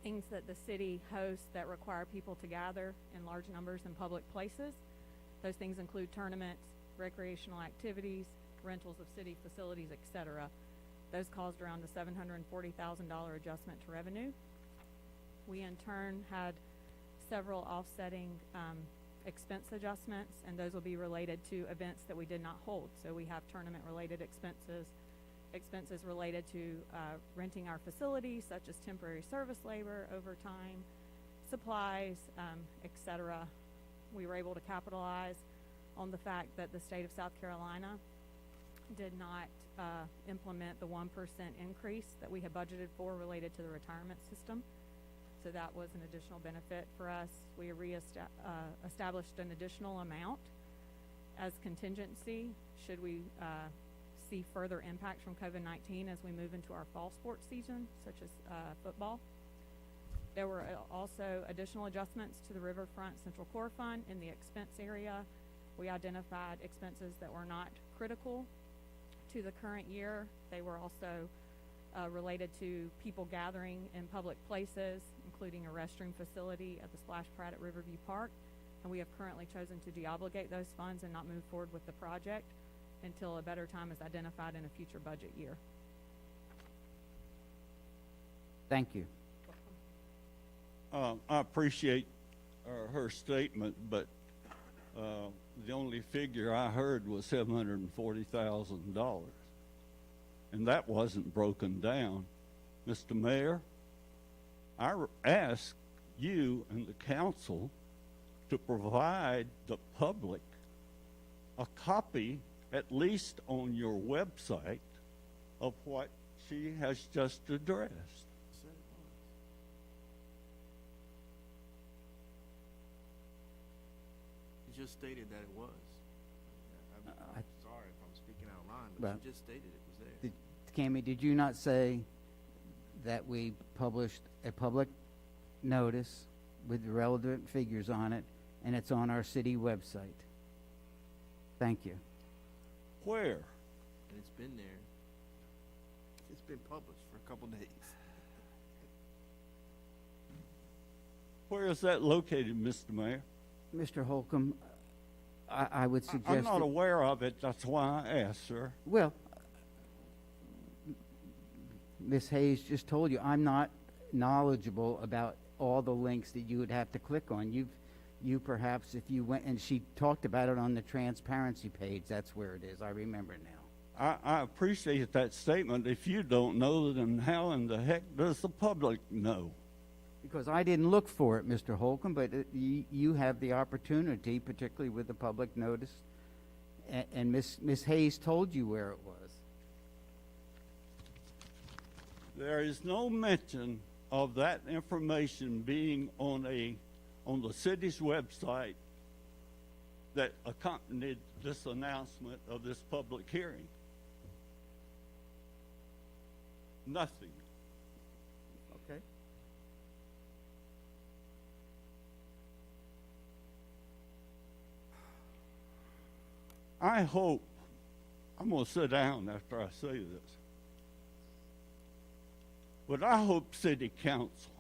things that the city hosts that require people to gather in large numbers in public places. Those things include tournaments, recreational activities, rentals of city facilities, etc. Those caused around a $740,000 adjustment to revenue. We in turn had several offsetting expense adjustments, and those will be related to events that we did not hold. So we have tournament related expenses, expenses related to renting our facilities, such as temporary service labor, overtime, supplies, etc. We were able to capitalize on the fact that the state of South Carolina did not implement the 1% increase that we had budgeted for related to the retirement system. So that was an additional benefit for us. We established an additional amount as contingency should we see further impacts from COVID-19 as we move into our fall sports season, such as football. There were also additional adjustments to the Riverfront Central Core Fund in the expense area. We identified expenses that were not critical to the current year. They were also related to people gathering in public places, including a restroom facility at the splash pad at Riverview Park. And we have currently chosen to deobligate those funds and not move forward with the project until a better time is identified in a future budget year. Thank you. I appreciate her statement, but the only figure I heard was $740,000, and that wasn't broken down. Mr. Mayor, I ask you and the council to provide the public a copy, at least on your website, of what she has just addressed. You just stated that it was. I'm sorry if I'm speaking out of line, but Well, you just stated it was there. Cammy, did you not say that we published a public notice with the relevant figures on it, and it's on our city website? Thank you. Where? And it's been there. It's been published for a couple days. Where is that located, Mr. Mayor? Mr. Holcomb, I would suggest I'm not that- aware of it. That's why I asked, sir. Well, Ms. Hayes just told you, I'm not knowledgeable about all the links that you would have to click on. You perhaps, if you went, and she talked about it on the transparency page, that's where it is. I remember now. I appreciate that statement. If you don't know, then how in the heck does the public know? Because I didn't look for it, Mr. Holcomb, but you have the opportunity, particularly with the public notice, and Ms. Hayes told you where it was. There is no mention of that information being on the city's website that accompanied this announcement of this public hearing. Nothing. Okay. I hope, I'm going to sit down after I say this, but I hope City Council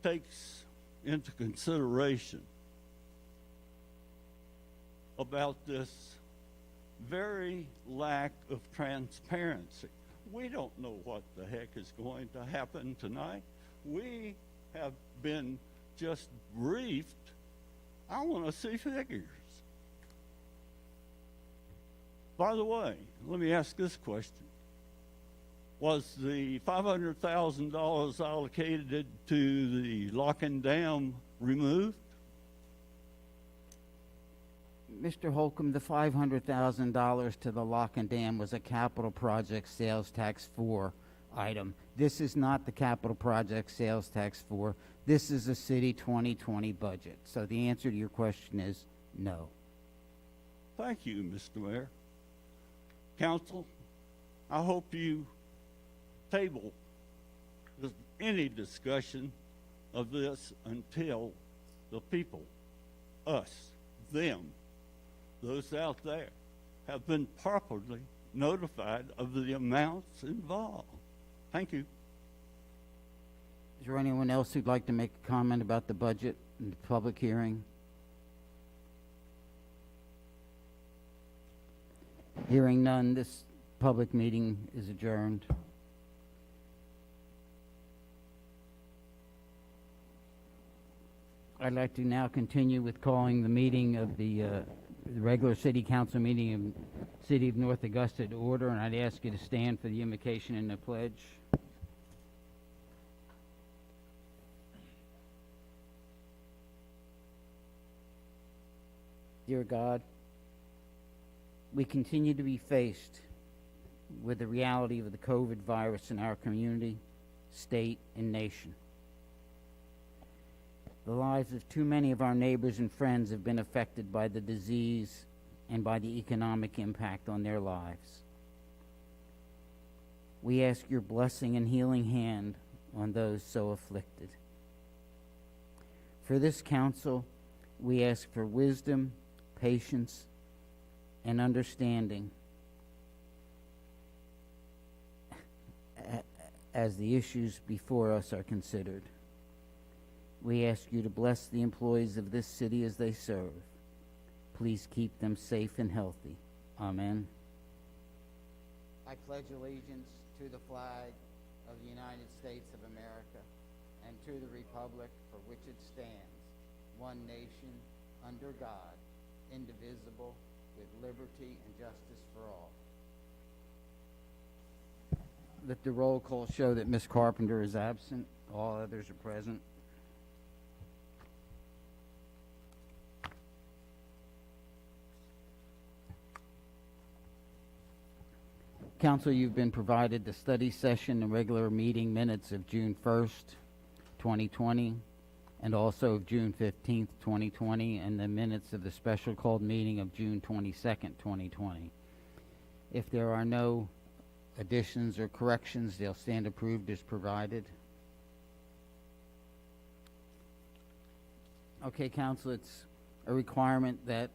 takes into consideration about this very lack of transparency. We don't know what the heck is going to happen tonight. We have been just briefed I want to see figures. By the way, let me ask this question. Was the $500,000 allocated to the lock and dam removed? Mr. Holcomb, the $500,000 to the lock and dam was a capital project sales tax 4 item. This is not the capital project sales tax 4. This is a city 2020 budget. So the answer to your question is no. Thank you, Mr. Mayor. Council, I hope you table any discussion of this until the people, us, them, those out there, have been properly notified of the amounts involved. Thank you. Is there anyone else who'd like to make a comment about the budget in the public hearing? Hearing none, this public meeting is adjourned. I'd like to now continue with calling the meeting of the regular city council meeting of City of North Augusta to order, and I'd ask you to stand for the invocation and the pledge. Dear God, we continue to be faced with the reality of the COVID virus in our community, state, and nation. The lives of too many of our neighbors and friends have been affected by the disease and by the economic impact on their lives. We ask your blessing and healing hand on those so afflicted. For this council, we ask for wisdom, patience, and understanding as the issues before us are considered. We ask you to bless the employees of this city as they serve. Please keep them safe and healthy. Amen. I pledge allegiance to the flag of the United States of America and to the republic for which it stands, one nation, under God, indivisible, with liberty and justice for all. Let the roll call show that Ms. Carpenter is absent. All others are present. Council, you've been provided the study session and regular meeting minutes of June 1st, 2020, and also of June 15th, 2020, and the minutes of the special called meeting of June 22nd, 2020. If there are no additions or corrections, they'll stand approved as provided. Okay, Council, it's a requirement that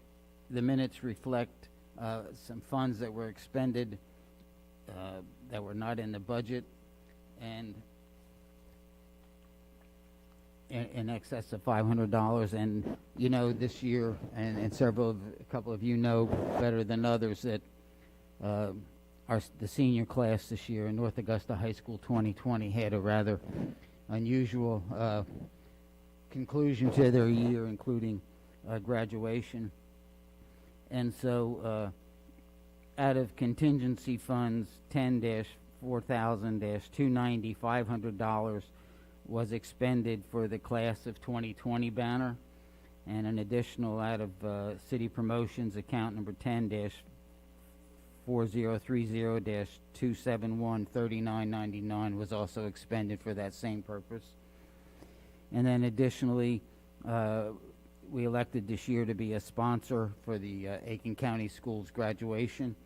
the minutes reflect some funds that were expended that were not in the budget and in excess of $500. And you know, this year, and a couple of you know better than others that the senior class this year in North Augusta High School 2020 had a rather unusual conclusion to their year, including graduation. And so out of contingency funds 10-4000-290, $500 was expended for the class of 2020 banner, and an additional out of city promotions account number 10-4030-271-3999 was also expended for that same purpose. And then additionally, we elected this year to be a sponsor for the Aiken County Schools graduation,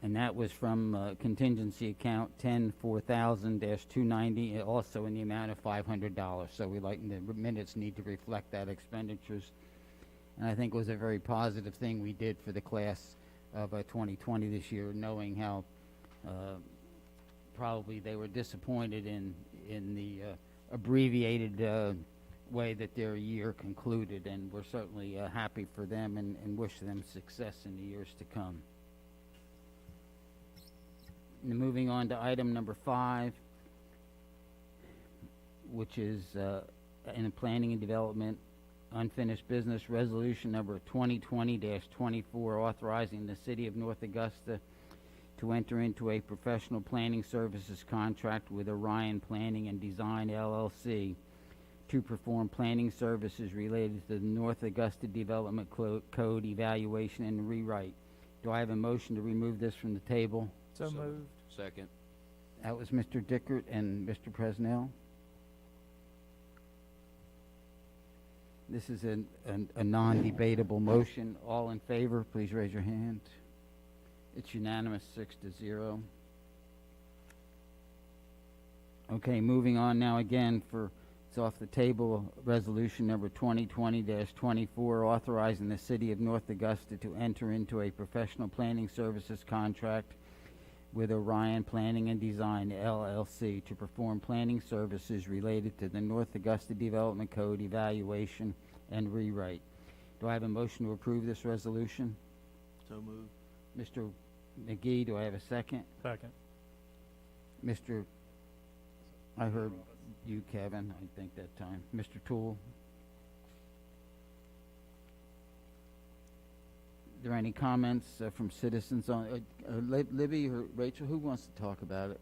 and that was from contingency account 10-4000-290, also in the amount of $500. So the minutes need to reflect that expenditures, and I think it was a very positive thing we did for the class of 2020 this year, knowing how probably they were disappointed in the abbreviated way that their year concluded, and we're certainly happy for them and wish them success in the years to come. And moving on to item number 5, which is in planning and development, unfinished business resolution number 2020-24, authorizing the city of North Augusta to enter into a professional planning services contract with Orion Planning and Design LLC to perform planning services related to the North Augusta Development Code evaluation and rewrite. Do I have a motion to remove this from the table? So moved. Second. That was Mr. Dickert and Mr. Presnell. This is a non-debatable motion. All in favor, please raise your hand. It's unanimous, 6-0. Okay, moving on now again it's off the table, resolution number 2020-24, authorizing the city of North Augusta to enter into a professional planning services contract with Orion Planning and Design LLC to perform planning services related to the North Augusta Development Code evaluation and rewrite. Do I have a motion to approve this resolution? So moved. Mr. McGee, do I have a second? Second. I heard you, Kevin, I think that time. Mr. Toole? Are there any comments from citizens on Libby or Rachel? Who wants to talk about it?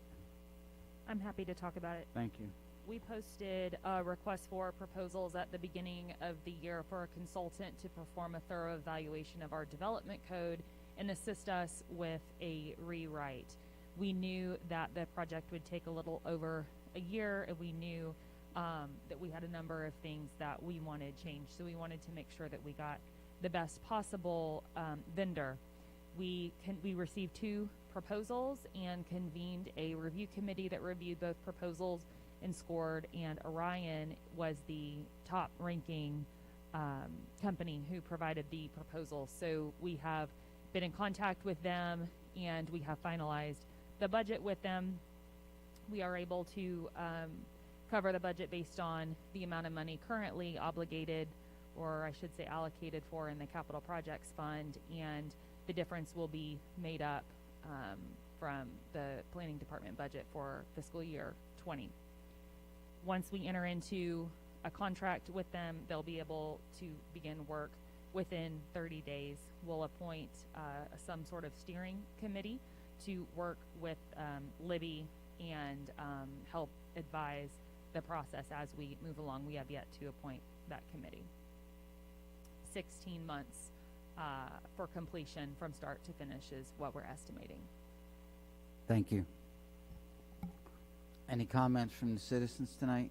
I'm happy to talk about it. Thank you. We posted a request for proposals at the beginning of the year for a consultant to perform a thorough evaluation of our development code and assist us with a rewrite. We knew that the project would take a little over a year, and we knew that we had a number of things that we wanted changed. So we wanted to make sure that we got the best possible vendor. We received 2 proposals and convened a review committee that reviewed both proposals and scored, and Orion was the top ranking company who provided the proposal. So we have been in contact with them, and we have finalized the budget with them. We are able to cover the budget based on the amount of money currently obligated, or I should say allocated for, in the capital projects fund, and the difference will be made up from the planning department budget for fiscal year 20. Once we enter into a contract with them, they'll be able to begin work within 30 days. We'll appoint some sort of steering committee to work with Libby and help advise the process as we move along. We have yet to appoint that committee. 16 months for completion from start to finish is what we're estimating. Thank you. Any comments from the citizens tonight?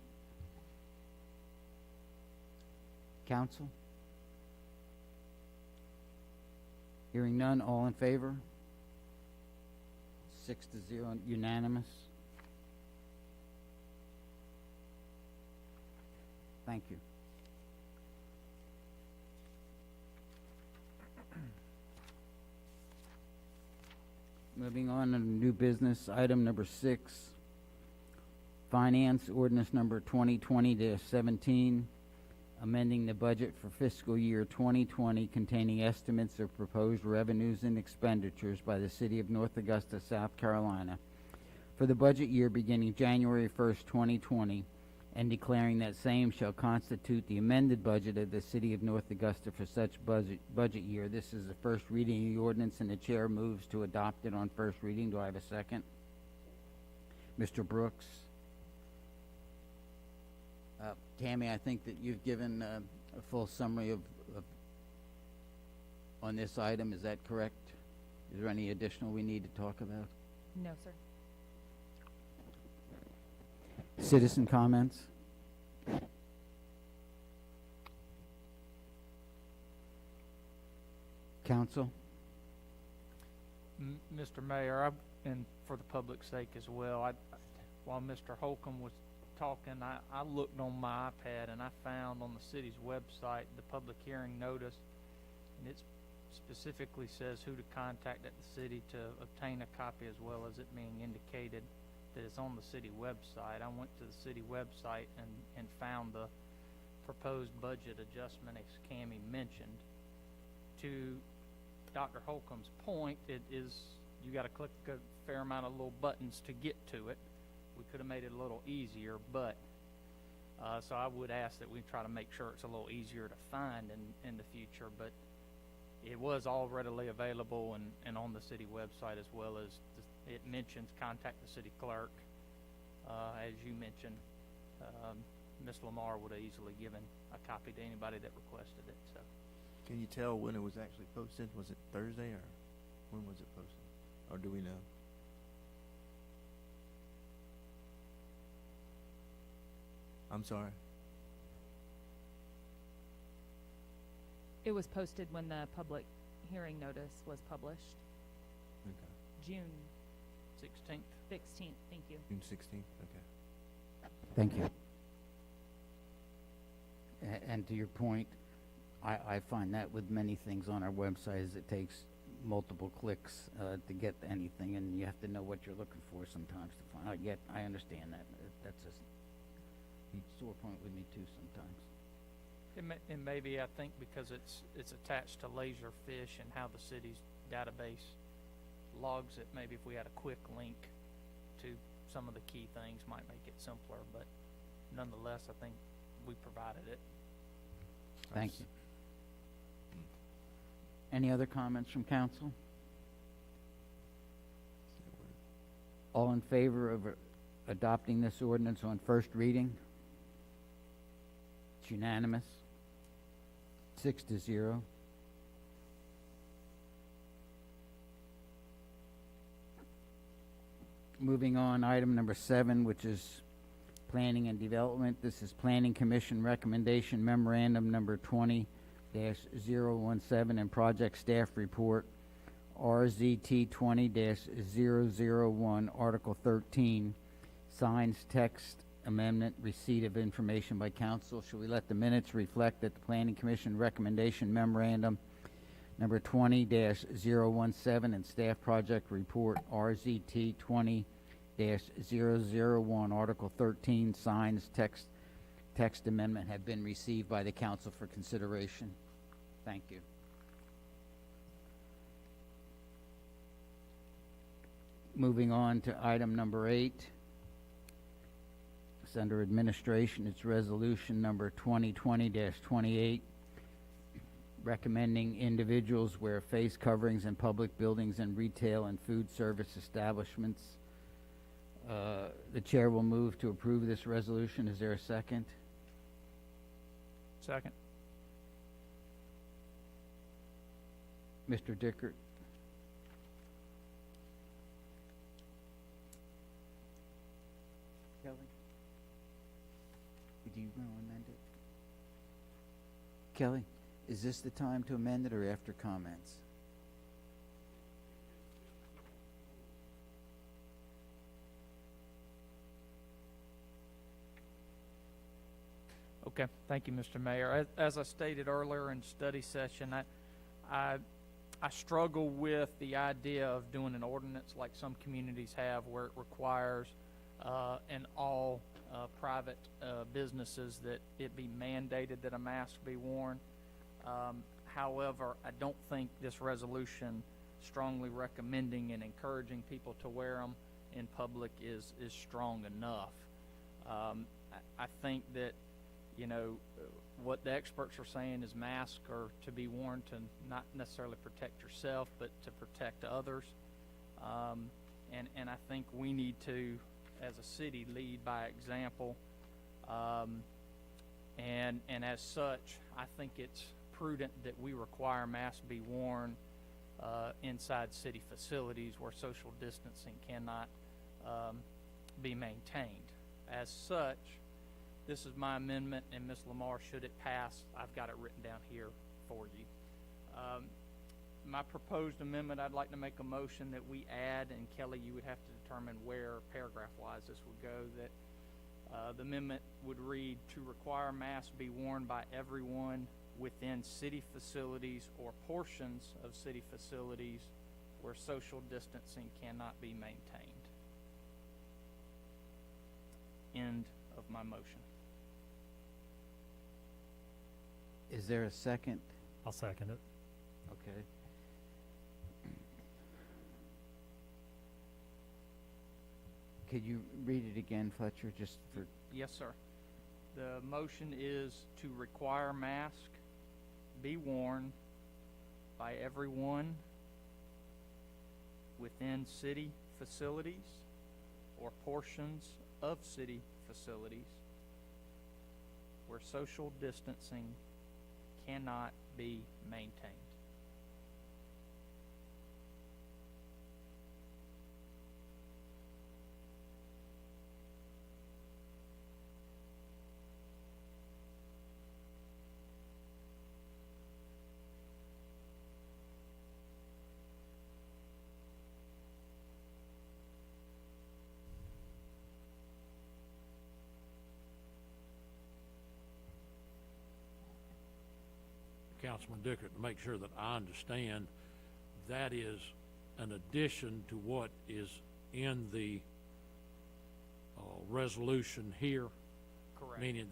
Council? Hearing none, all in favor? 6-0, unanimous. Thank you. Moving on to new business, item number 6, finance ordinance number 2020-17, amending the budget for fiscal year 2020 containing estimates of proposed revenues and expenditures by the city of North Augusta, South Carolina, for the budget year beginning January 1st, 2020, and declaring that same shall constitute the amended budget of the city of North Augusta for such budget year. This is the first reading of the ordinance, and the chair moves to adopt it on first reading. Do I have a second? Mr. Brooks? Tammy, I think that you've given a full summary of on this item. Is that correct? Is there any additional we need to talk about? No, sir. Citizen comments? Council? Mr. Mayor, and for the public's sake as well, while Mr. Holcomb was talking, I looked on my iPad and I found on the city's website the public hearing notice, and it specifically says who to contact at the city to obtain a copy, as well as it being indicated that it's on the city website. I went to the city website and found the proposed budget adjustment, as Cammie mentioned. To Dr. Holcomb's point, it is, you got to click a fair amount of little buttons to get to it. We could have made it a little easier, but So I would ask that we try to make sure it's a little easier to find in the future, but it was all readily available and on the city website, as well as it mentions contact the city clerk. As you mentioned, Ms. Lamar would have easily given a copy to anybody that requested it. So Can you tell when it was actually posted? Was it Thursday, or when was it posted? Or do we know? I'm sorry. It was posted when the public hearing notice was published, Okay. June 16th. 16th. Thank you. June 16th. Okay. Thank you. And to your point, I find that with many things on our website is it takes multiple clicks to get anything, and you have to know what you're looking for sometimes to find. I understand that. That's a sore point with me too sometimes. And maybe I think because it's attached to Laserfish and how the city's database logs it, maybe if we had a quick link to some of the key things might make it simpler, but nonetheless, I think we provided it. Thank you. Any other comments from council? All in favor of adopting this ordinance on first reading? It's unanimous. 6-0. Moving on, item number 7, which is planning and development. This is Planning Commission Recommendation Memorandum number 20-017 and Project Staff Report RZT 20-001, Article 13, Signs Text Amendment, Receipt of Information by Council. Should we let the minutes reflect that the Planning Commission Recommendation Memorandum number 20-017 and Staff Project Report RZT 20-001, Article 13, Signs Text Amendment have been received by the Council for consideration? Thank you. Moving on to item number 8. It's under administration. It's resolution number 2020-28, recommending individuals wear face coverings in public buildings and retail and food service establishments. The chair will move to approve this resolution. Is there a second? Second. Mr. Dickert. Kelly? Do you want to amend it? Kelly, is this the time to amend it or after comments? Okay, thank you, Mr. Mayor. As I stated earlier in study session, I struggle with the idea of doing an ordinance like some communities have, where it requires in all private businesses that it be mandated that a mask be worn. However, I don't think this resolution strongly recommending and encouraging people to wear them in public is strong enough. I think that, you know, what the experts are saying is masks are to be worn to not necessarily protect yourself, but to protect others. And I think we need to, as a city, lead by example. And as such, I think it's prudent that we require masks be worn inside city facilities where social distancing cannot be maintained. As such, this is my amendment, and Ms. Lamar, should it pass, I've got it written down here for you. My proposed amendment, I'd like to make a motion that we add, and Kelly, you would have to determine where paragraph-wise this would go, that the amendment would read, to require masks be worn by everyone within city facilities or portions of city facilities where social distancing cannot be maintained. End of my motion. Is there a second? I'll second it. Okay. Could you read it again, Fletcher, just for... Yes, sir. The motion is to require mask be worn by everyone within city facilities or portions of city facilities where social distancing cannot be maintained. Councilman Dickert, to make sure that I understand, that is an addition to what is in the resolution here? Correct. Meaning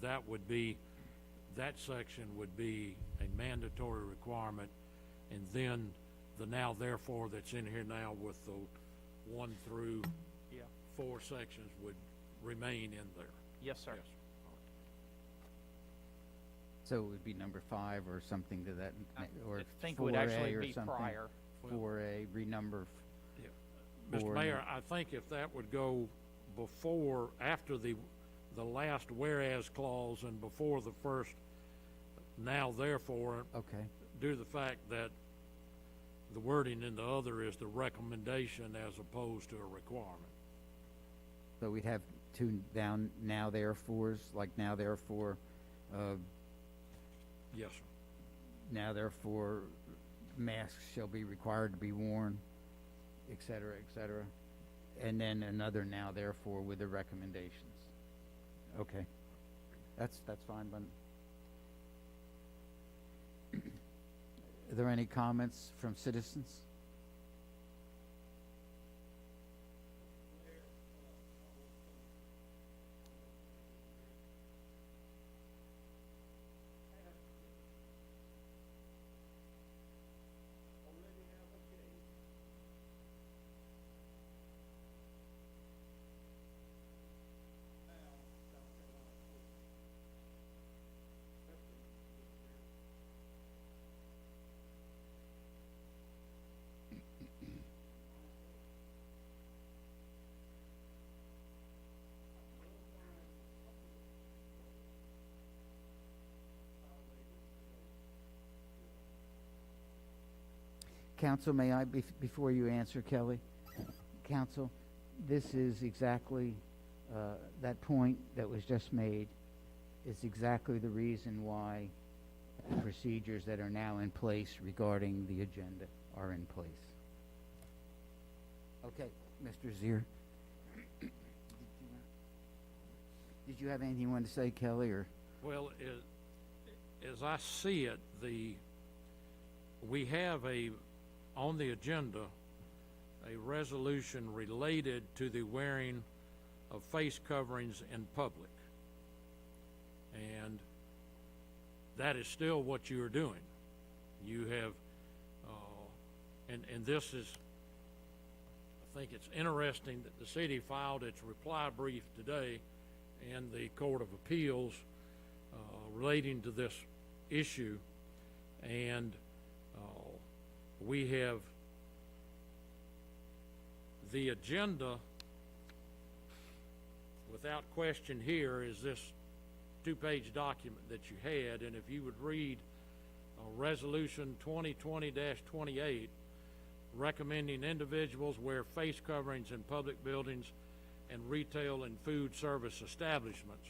that would be, that section would be a mandatory requirement, and then the now therefore that's in here now with the 1 through Yeah. 4 sections would remain in there. Yes, sir. Yes. So it would be number 5 or something to that, or I think it 4A would actually or be something. prior. 4A, renumber. Mr. Or Mayor, not. I think if that would go before, after the last whereas clause and before the first now therefore, Okay, due to the fact that the wording in the other is the recommendation as opposed to a requirement. so we'd have 2 down, now therefores, like now therefore, Yes, sir. now therefore masks shall be required to be worn, et cetera, and then another now therefore with the recommendations. Okay, that's fine, but are there any comments from citizens? Council, may I, before you answer, Kelly? Council, this is exactly, that point that was just made is exactly the reason why procedures that are now in place regarding the agenda are in place. Okay, Mr. Zier. Did you have anything you wanted to say, Kelly, or? Well, as I see it, we have on the agenda, a resolution related to the wearing of face coverings in public. And that is still what you are doing. You have, and this is, I think it's interesting that the city filed its reply brief today in the Court of Appeals relating to this issue, and we have the agenda, without question here, is this 2-page document that you had, and if you would read Resolution 2020-28, recommending individuals wear face coverings in public buildings and retail and food service establishments.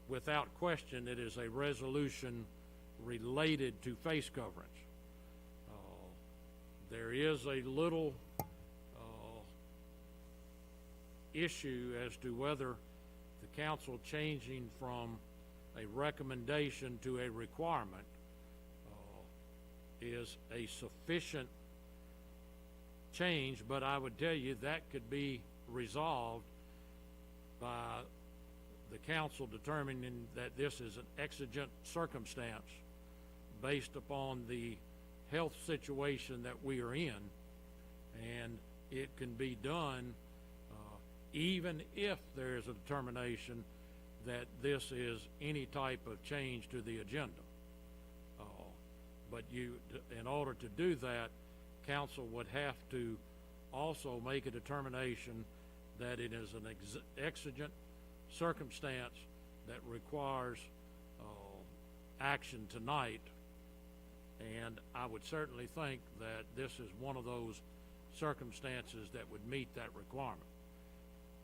Without question, it is a resolution related to face coverings. There is a little issue as to whether the council changing from a recommendation to a requirement is a sufficient change, but I would tell you that could be resolved by the council determining that this is an exigent circumstance based upon the health situation that we are in, and it can be done even if there is a determination that this is any type of change to the agenda. But in order to do that, council would have to also make a determination that it is an exigent circumstance that requires action tonight. And I would certainly think that this is one of those circumstances that would meet that requirement.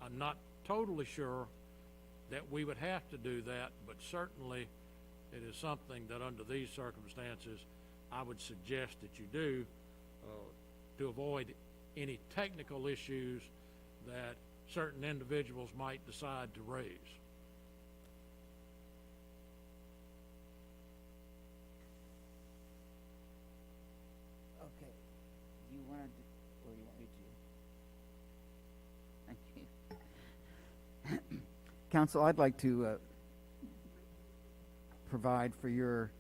I'm not totally sure that we would have to do that, but certainly it is something that under these circumstances I would suggest that you do to avoid any technical issues that certain individuals might decide to raise. Okay, you wanted to, or you want me to? Thank you. Council, I'd like to provide for your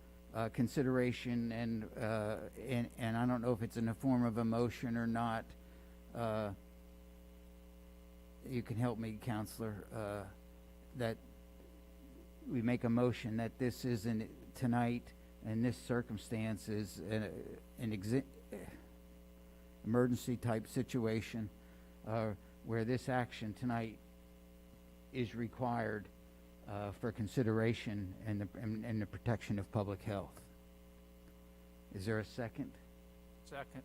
consideration, and I don't know if it's in the form of a motion or not. You can help me, Counselor, that we make a motion that this isn't tonight, and this circumstance is an emergency type situation where this action tonight is required for consideration and the protection of public health. Is there a second? Second.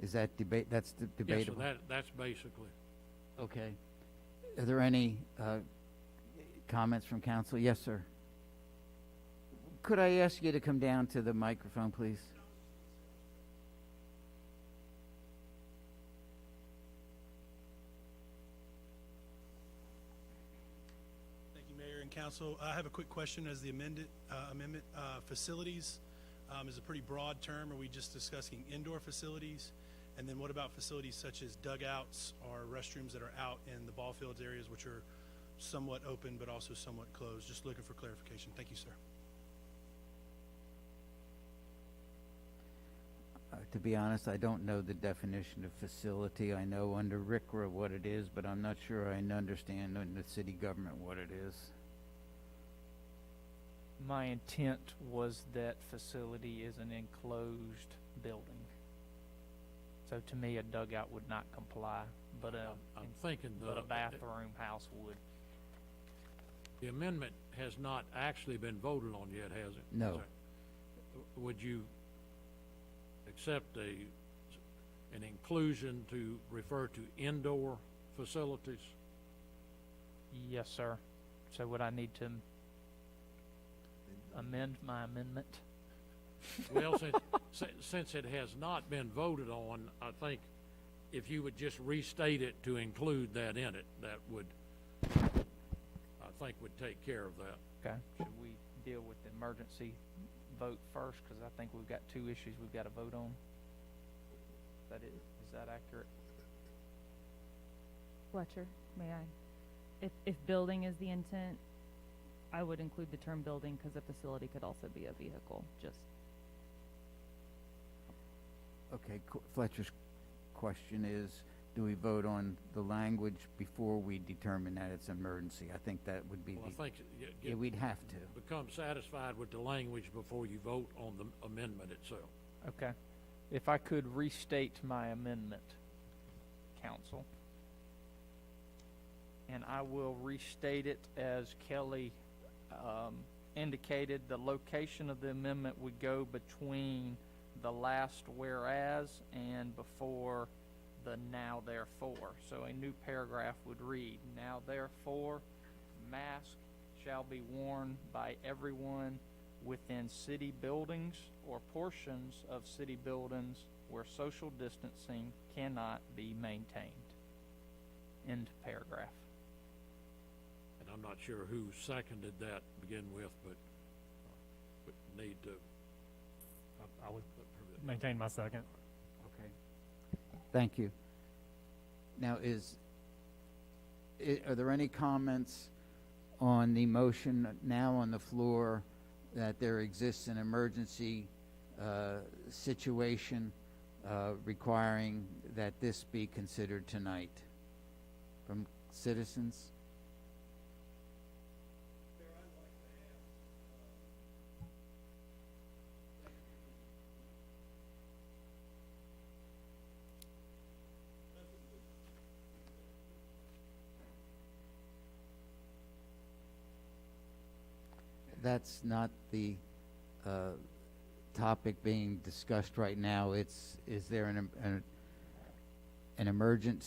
Is that debate? That's debatable. Yes, so that's basically. Okay. Are there any comments from council? Yes, sir. Could I ask you to come down to the microphone, please? Mayor and council, I have a quick question as the amendment. Facilities is a pretty broad term. Are we just discussing indoor facilities? And then what about facilities such as dugouts or restrooms that are out in the ball fields areas, which are somewhat open but also somewhat closed? Just looking for clarification. Thank you, sir. To be honest, I don't know the definition of facility. I know under RCRA what it is, but I'm not sure I understand in the city government what it is. My intent was that facility is an enclosed building. So to me, a dugout would not comply, but I'm thinking but a bathroom house would. The amendment has not actually been voted on yet, has it? No. Would you accept an inclusion to refer to indoor facilities? Yes, sir. So would I need to amend my amendment? Well, since it has not been voted on, I think if you would just restate it to include that in it, that would, I think, would take care of that. Okay. Should we deal with the emergency vote first? Because I think we've got two issues we've got to vote on. Is that accurate? Fletcher, may I? If building is the intent, I would include the term building because a facility could also be a vehicle. Just Okay, Fletcher's question is, do we vote on the language before we determine that it's an emergency? I think that would be Well, I think yeah, we'd have to. become satisfied with the language before you vote on the amendment itself. Okay. If I could restate my amendment, council. And I will restate it as Kelly indicated. The location of the amendment would go between the last whereas and before the now therefore. So a new paragraph would read, now therefore, mask shall be worn by everyone within city buildings or portions of city buildings where social distancing cannot be maintained. End paragraph. And I'm not sure who seconded that to begin with, but need to. I would maintain my second. Okay. Thank you. Now, are there any comments on the motion now on the floor that there exists an emergency situation requiring that this be considered tonight? from citizens? That's not the topic being discussed right now. Is there an emergent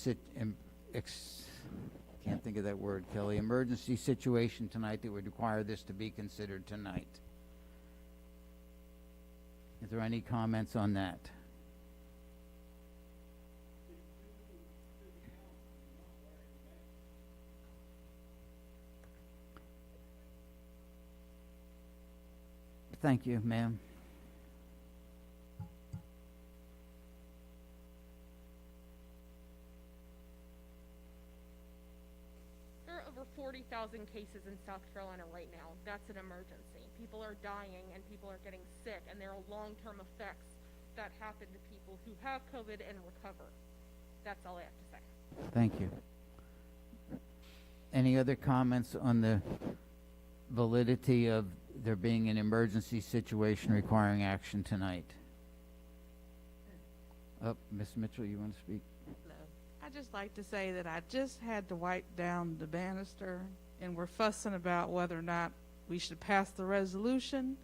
can't think of that word, Kelly, emergency situation tonight that would require this to be considered tonight? Is there any comments on that? Thank you, ma'am. There are over 40,000 cases in South Carolina right now. That's an emergency. People are dying and people are getting sick, and there are long-term effects that happen to people who have COVID and recover. That's all I have to say. Thank you. Any other comments on the validity of there being an emergency situation requiring action tonight? Ms. Mitchell, you want to speak? I'd just like to say that I just had to wipe down the banister, and we're fussing about whether or not we should pass the resolution.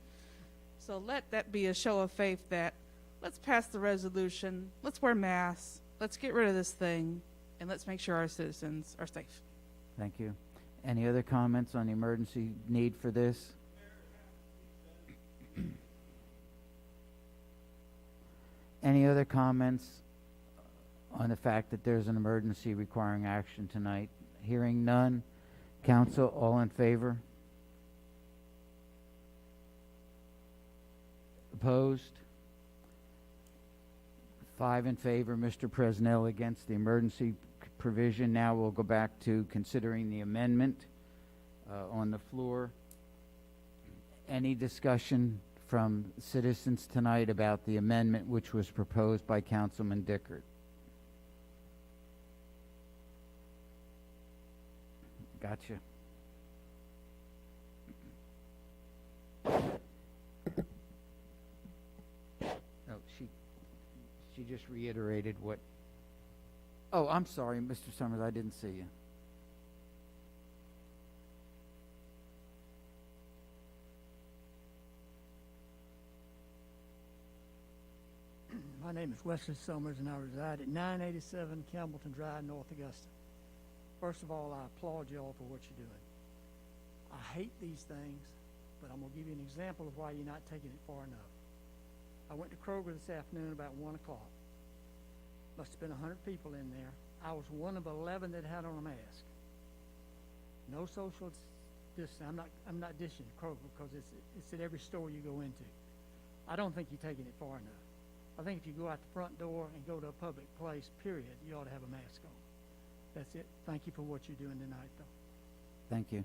So let that be a show of faith that let's pass the resolution, let's wear masks, let's get rid of this thing, and let's make sure our citizens are safe. Thank you. Any other comments on the emergency need for this? Any other comments on the fact that there's an emergency requiring action tonight? Hearing none. Council, all in favor? Opposed? 5 in favor. Mr. Presnell against the emergency provision. Now we'll go back to considering the amendment on the floor. Any discussion from citizens tonight about the amendment which was proposed by Councilman Dickert? Gotcha. Oh, she just reiterated what. Oh, I'm sorry, Mr. Summers, I didn't see you. My name is Wesley Summers, and I reside at 987 Campbellton Drive, North Augusta. First of all, I applaud you all for what you're doing. I hate these things, but I'm going to give you an example of why you're not taking it far enough. I went to Kroger this afternoon about 1 o'clock. Must have been 100 people in there. I was one of 11 that had on a mask. No social distance. I'm not dishing Kroger because it's at every store you go into. I don't think you're taking it far enough. I think if you go out the front door and go to a public place, period, you ought to have a mask on. That's it. Thank you for what you're doing tonight, though. Thank you.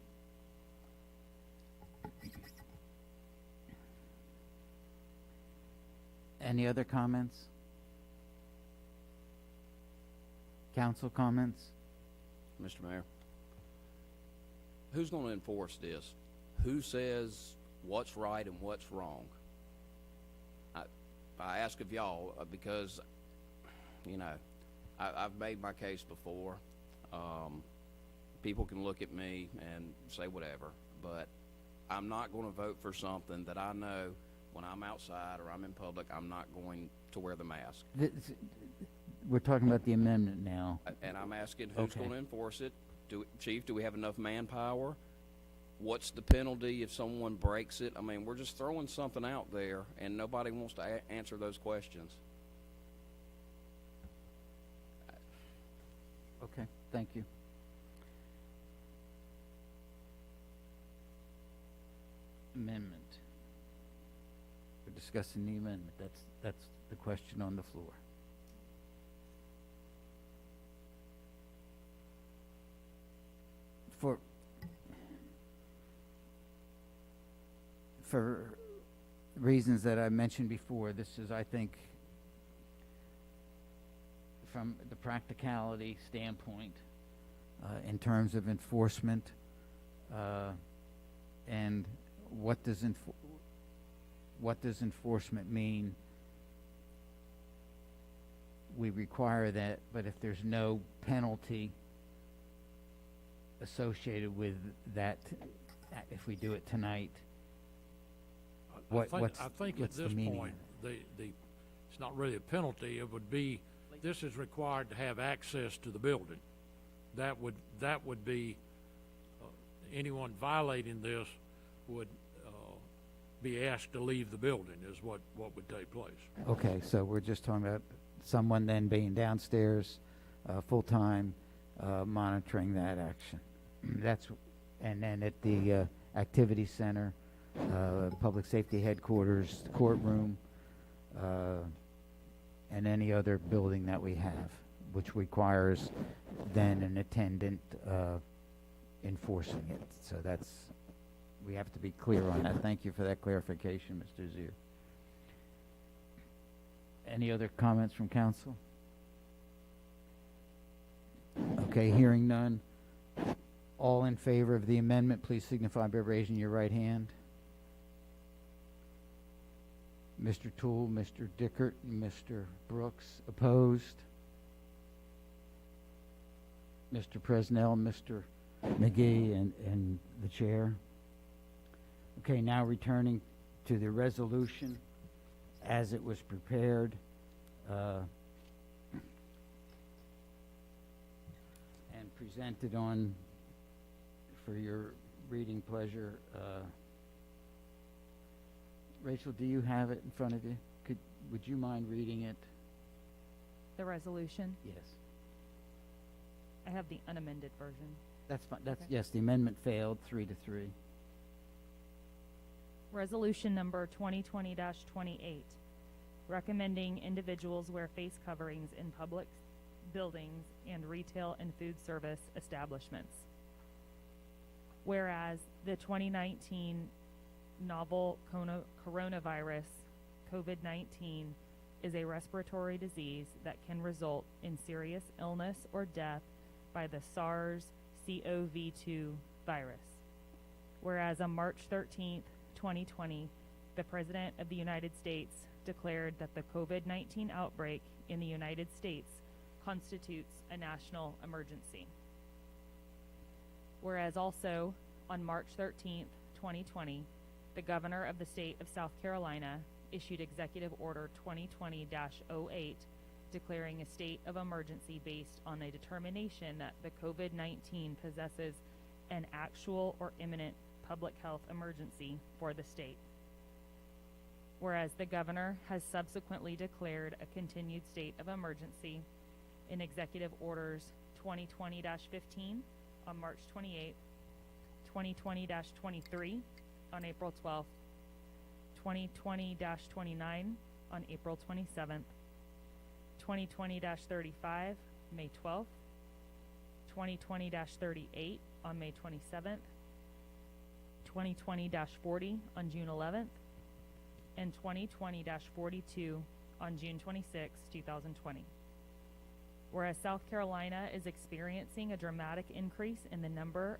Any other comments? Council comments? Mr. Mayor, who's going to enforce this? Who says what's right and what's wrong? I ask of y'all because, you know, I've made my case before. People can look at me and say whatever, but I'm not going to vote for something that I know when I'm outside or I'm in public, I'm not going to wear the mask. We're talking about the amendment now. And I'm asking who's going to enforce it. Chief, do we have enough manpower? What's the penalty if someone breaks it? I mean, we're just throwing something out there, and nobody wants to answer those questions. Okay, thank you. Amendment. We're discussing the amendment. That's the question on the floor. For reasons that I mentioned before, this is, I think, from the practicality standpoint, in terms of enforcement, and what does enforcement mean? We require that, but if there's no penalty associated with that, if we do it tonight, I think what's at the this meaning? point, it's not really a penalty. It would be, this is required to have access to the building. That would be, anyone violating this would be asked to leave the building is what would take place. Okay, so we're just talking about someone then being downstairs, full-time, monitoring that action. And then at the activity center, public safety headquarters, courtroom, and any other building that we have, which requires then an attendant enforcing it. So we have to be clear on that. Thank you for that clarification, Mr. Zier. Any other comments from council? Okay, hearing none. All in favor of the amendment, please signify by raising your right hand. Mr. Toole, Mr. Dickert, and Mr. Brooks opposed. Mr. Presnell, Mr. McGee, and the chair. Okay, now returning to the resolution as it was prepared. And presented on, for your reading pleasure. Rachel, do you have it in front of you? Would you mind reading it? The resolution. Yes. I have the unamended version. That's fine. That's, Okay. yes, the amendment failed 3-3. Resolution number 2020-28, recommending individuals wear face coverings in public buildings and retail and food service establishments. Whereas the 2019 novel coronavirus, COVID-19, is a respiratory disease that can result in serious illness or death by the SARS-CoV-2 virus. Whereas on March 13th, 2020, the President of the United States declared that the COVID-19 outbreak in the United States constitutes a national emergency. Whereas also on March 13th, 2020, the Governor of the State of South Carolina issued Executive Order 2020-08, declaring a state of emergency based on a determination that the COVID-19 possesses an actual or imminent public health emergency for the state. Whereas the Governor has subsequently declared a continued state of emergency in Executive Orders 2020-15 on March 28th, 2020-23 on April 12th, 2020-29 on April 27th, 2020-35 May 12th, 2020-38 on May 27th, 2020-40 on June 11th, and 2020-42 on June 26, 2020. Whereas South Carolina is experiencing a dramatic increase in the number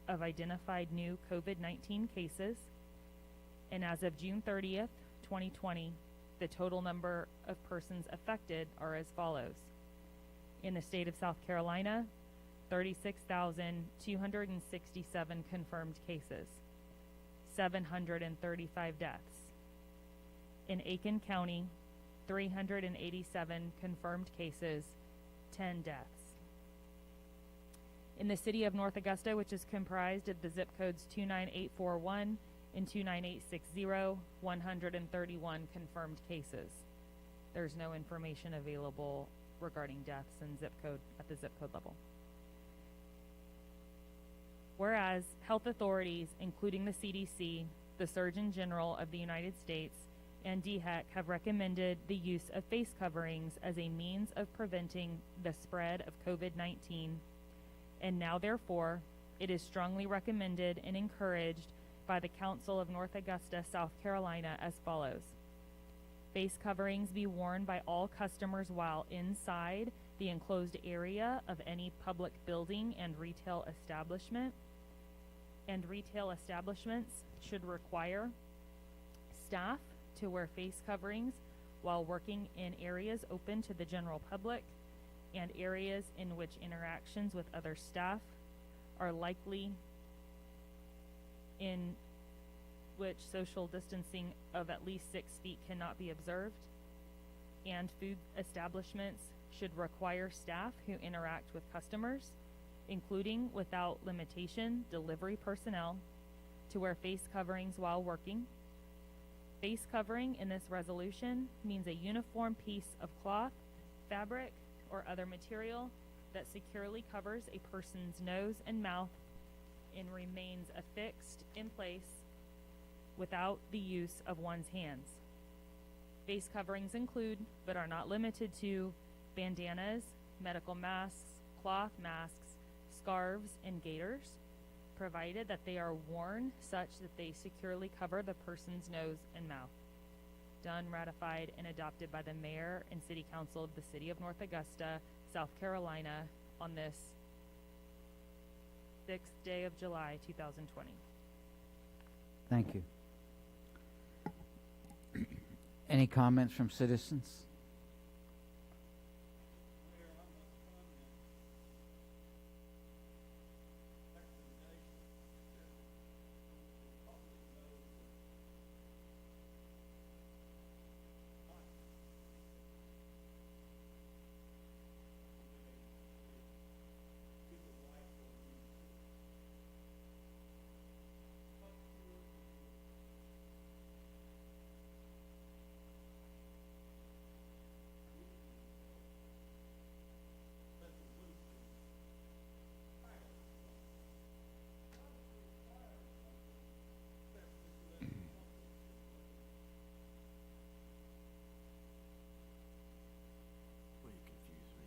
of identified new COVID-19 cases, and as of June 30th, 2020, the total number of persons affected are as follows. In the state of South Carolina, 36,267 confirmed cases, 735 deaths. In Aiken County, 387 confirmed cases, 10 deaths. In the city of North Augusta, which is comprised of the zip codes 29841 and 29860, 131 confirmed cases. There's no information available regarding deaths and zip code at the zip code level. Whereas health authorities, including the CDC, the Surgeon General of the United States, and DHEC have recommended the use of face coverings as a means of preventing the spread of COVID-19, and now therefore it is strongly recommended and encouraged by the Council of North Augusta, South Carolina as follows. Face coverings be worn by all customers while inside the enclosed area of any public building and retail establishment. And retail establishments should require staff to wear face coverings while working in areas open to the general public and areas in which interactions with other staff are likely, in which social distancing of at least 6 feet cannot be observed. And food establishments should require staff who interact with customers, including without limitation delivery personnel, to wear face coverings while working. Face covering in this resolution means a uniform piece of cloth, fabric, or other material that securely covers a person's nose and mouth and remains affixed in place without the use of one's hands. Face coverings include, but are not limited to, bandanas, medical masks, cloth masks, scarves, and gaiters, provided that they are worn such that they securely cover the person's nose and mouth. Done, ratified, and adopted by the Mayor and City Council of the City of North Augusta, South Carolina, on this 6th day of July, 2020. Thank you. Any comments from citizens? Well, you confuse me.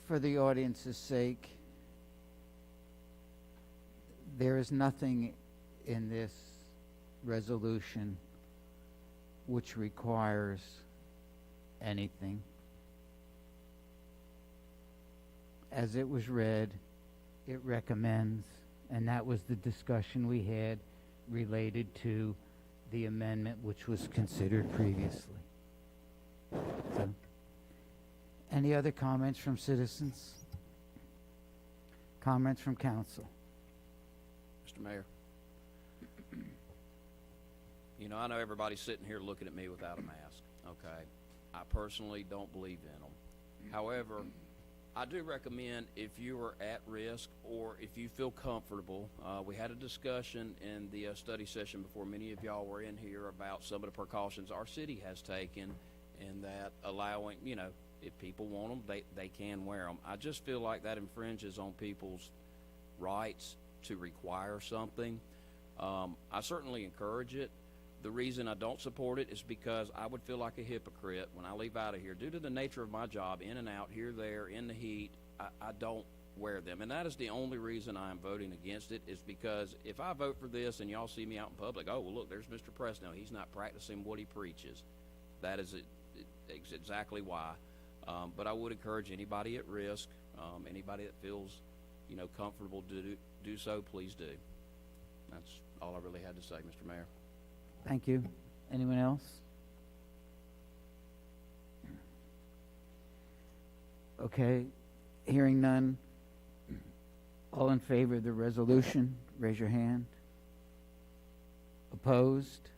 For the audience's sake, there is nothing in this resolution which requires anything. As it was read, it recommends, and that was the discussion we had related to the amendment which was considered previously. So, any other comments from citizens? Comments from council? Mr. Mayor. You know, I know everybody's sitting here looking at me without a mask, okay? I personally don't believe in them. However, I do recommend, if you are at risk or if you feel comfortable, we had a discussion in the study session before many of y'all were in here about some of the precautions our city has taken, and that allowing, you know, if people want them, they can wear them. I just feel like that infringes on people's rights to require something. I certainly encourage it. The reason I don't support it is because I would feel like a hypocrite when I leave out of here. Due to the nature of my job, in and out, here, there, in the heat, I don't wear them. And that is the only reason I am voting against it, is because if I vote for this and y'all see me out in public, oh, well, look, there's Mr. Presnell. He's not practicing what he preaches. That is exactly why. But I would encourage anybody at risk, anybody that feels, you know, comfortable to do so, please do. That's all I really had to say, Mr. Mayor. Thank you. Anyone else? Okay, hearing none. All in favor of the resolution, raise your hand. Opposed?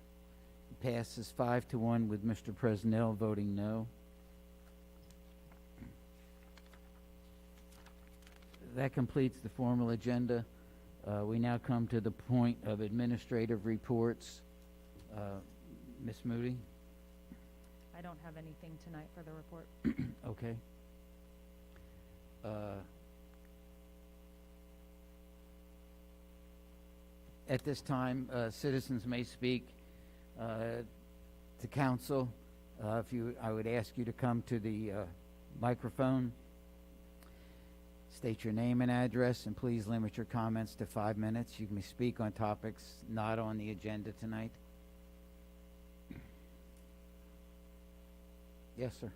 Passes 5-1 with Mr. Presnell voting no. That completes the formal agenda. We now come to the point of administrative reports. Ms. Moody? I don't have anything tonight for the report. Okay. At this time, citizens may speak to council. I would ask you to come to the microphone. State your name and address, and please limit your comments to 5 minutes. You can speak on topics not on the agenda tonight. Yes, sir.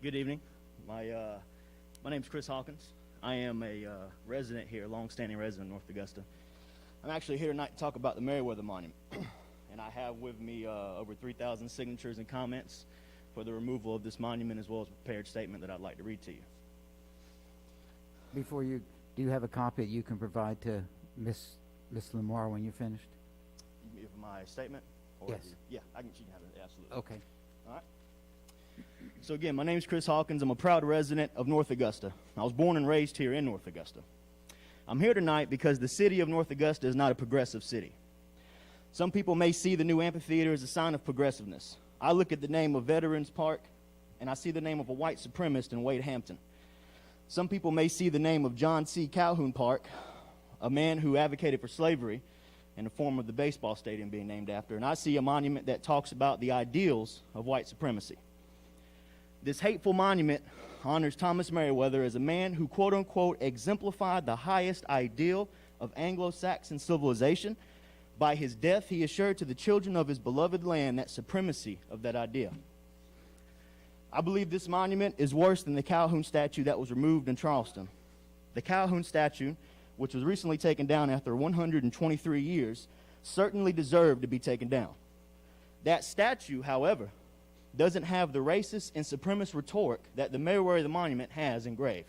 Good evening. My name's Chris Hawkins. I am a resident here, long-standing resident of North Augusta. I'm actually here tonight to talk about the Meriwether Monument. And I have with me over 3,000 signatures and comments for the removal of this monument, as well as a prepared statement that I'd like to read to you. Before you, do you have a copy that you can provide to Miss Lamar when you're finished? You give my statement? Or Yes. Yeah, she can have it, absolutely. Okay. All right. So again, my name's Chris Hawkins. I'm a proud resident of North Augusta. I was born and raised here in North Augusta. I'm here tonight because the city of North Augusta is not a progressive city. Some people may see the new amphitheater as a sign of progressiveness. I look at the name of Veterans Park, and I see the name of a white supremacist in Wade Hampton. Some people may see the name of John C. Calhoun Park, a man who advocated for slavery, in the form of the baseball stadium being named after, and I see a monument that talks about the ideals of white supremacy. This hateful monument honors Thomas Meriwether as a man who, quote-unquote, exemplified the highest ideal of Anglo-Saxon civilization. By his death, he assured to the children of his beloved land that supremacy of that idea. I believe this monument is worse than the Calhoun statue that was removed in Charleston. The Calhoun statue, which was recently taken down after 123 years, certainly deserved to be taken down. That statue, however, doesn't have the racist and supremacist rhetoric that the Meriwether Monument has engraved.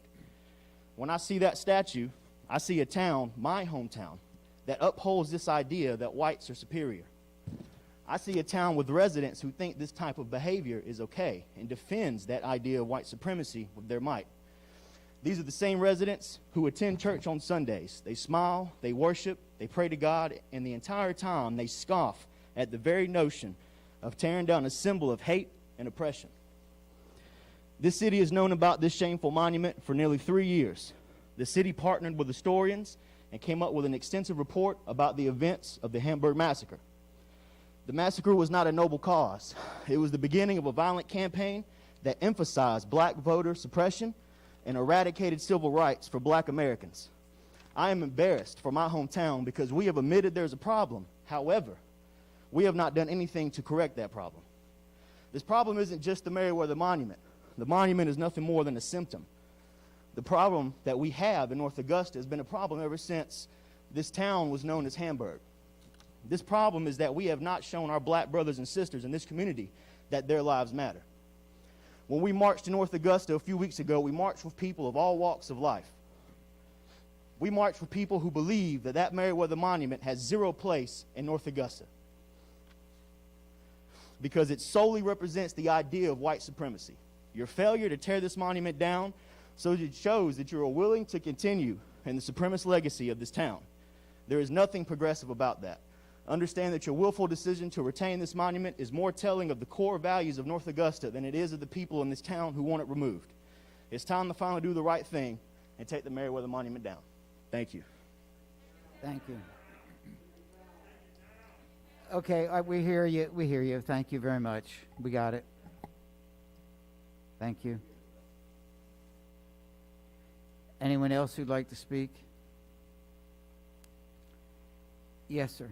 When I see that statue, I see a town, my hometown, that upholds this idea that whites are superior. I see a town with residents who think this type of behavior is okay and defends that idea of white supremacy with their might. These are the same residents who attend church on Sundays. They smile, they worship, they pray to God, and the entire time they scoff at the very notion of tearing down a symbol of hate and oppression. This city has known about this shameful monument for nearly 3 years. The city partnered with historians and came up with an extensive report about the events of the Hamburg Massacre. The massacre was not a noble cause. It was the beginning of a violent campaign that emphasized black voter suppression and eradicated civil rights for black Americans. I am embarrassed for my hometown because we have admitted there's a problem. However, we have not done anything to correct that problem. This problem isn't just the Meriwether Monument. The monument is nothing more than a symptom. The problem that we have in North Augusta has been a problem ever since this town was known as Hamburg. This problem is that we have not shown our black brothers and sisters in this community that their lives matter. When we marched in North Augusta a few weeks ago, we marched with people of all walks of life. We marched with people who believe that that Meriwether Monument has zero place in North Augusta, because it solely represents the idea of white supremacy. Your failure to tear this monument down so it shows that you are willing to continue in the supremacist legacy of this town. There is nothing progressive about that. Understand that your willful decision to retain this monument is more telling of the core values of North Augusta than it is of the people in this town who want it removed. It's time to finally do the right thing and take the Meriwether Monument down. Thank you. Thank you. Okay, we hear you. We hear you. Thank you very much. We got it. Thank you. Anyone else who'd like to speak? Yes, sir.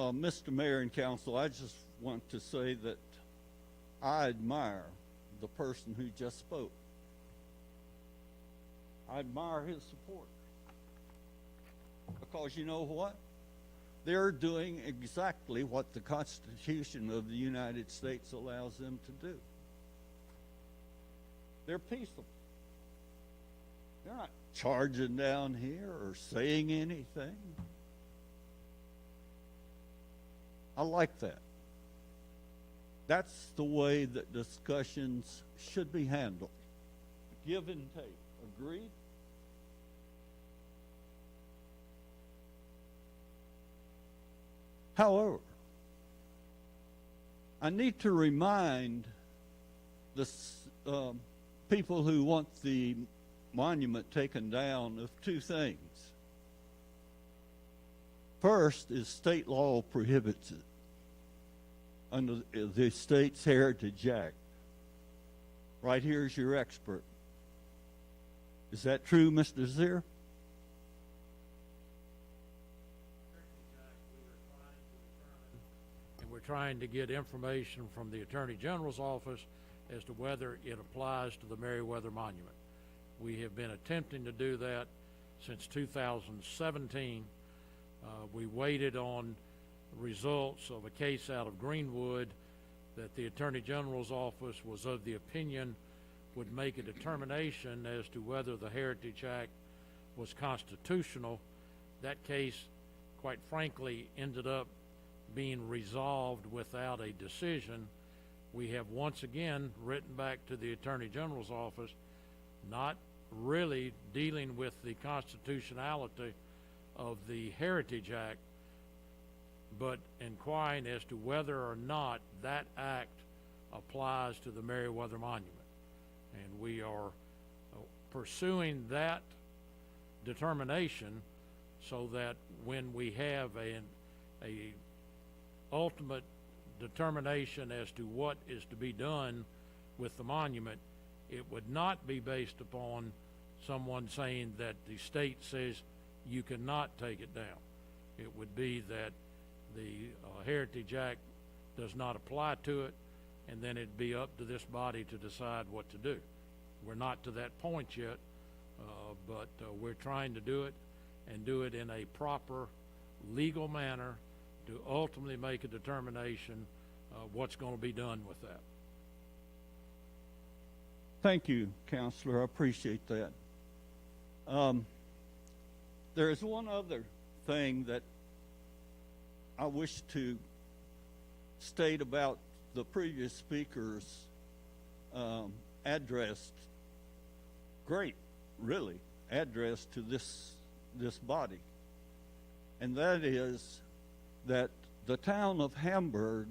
Mr. Mayor and Council, I just want to say that I admire the person who just spoke. I admire his support. Because you know what? They're doing exactly what the Constitution of the United States allows them to do. They're peaceful. They're not charging down here or saying anything. I like that. That's the way that discussions should be handled. Give and take. Agreed? However, I need to remind the people who want the monument taken down of two things. First is state law prohibits it under the state's Heritage Act. Right here is your expert. Is that true, Mr. Zier? And we're trying to get information from the Attorney General's office as to whether it applies to the Meriwether Monument. We have been attempting to do that since 2017. We waited on results of a case out of Greenwood that the Attorney General's office was of the opinion would make a determination as to whether the Heritage Act was constitutional. That case, quite frankly, ended up being resolved without a decision. We have once again written back to the Attorney General's office, not really dealing with the constitutionality of the Heritage Act, but inquiring as to whether or not that act applies to the Meriwether Monument. And we are pursuing that determination so that when we have a ultimate determination as to what is to be done with the monument, it would not be based upon someone saying that the state says you cannot take it down. It would be that the Heritage Act does not apply to it, and then it'd be up to this body to decide what to do. We're not to that point yet, but we're trying to do it and do it in a proper legal manner to ultimately make a determination what's going to be done with that. Thank you, Counselor. I appreciate that. There is one other thing that I wish to state about the previous speaker's address. Great, really, address to this body. And that is that the town of Hamburg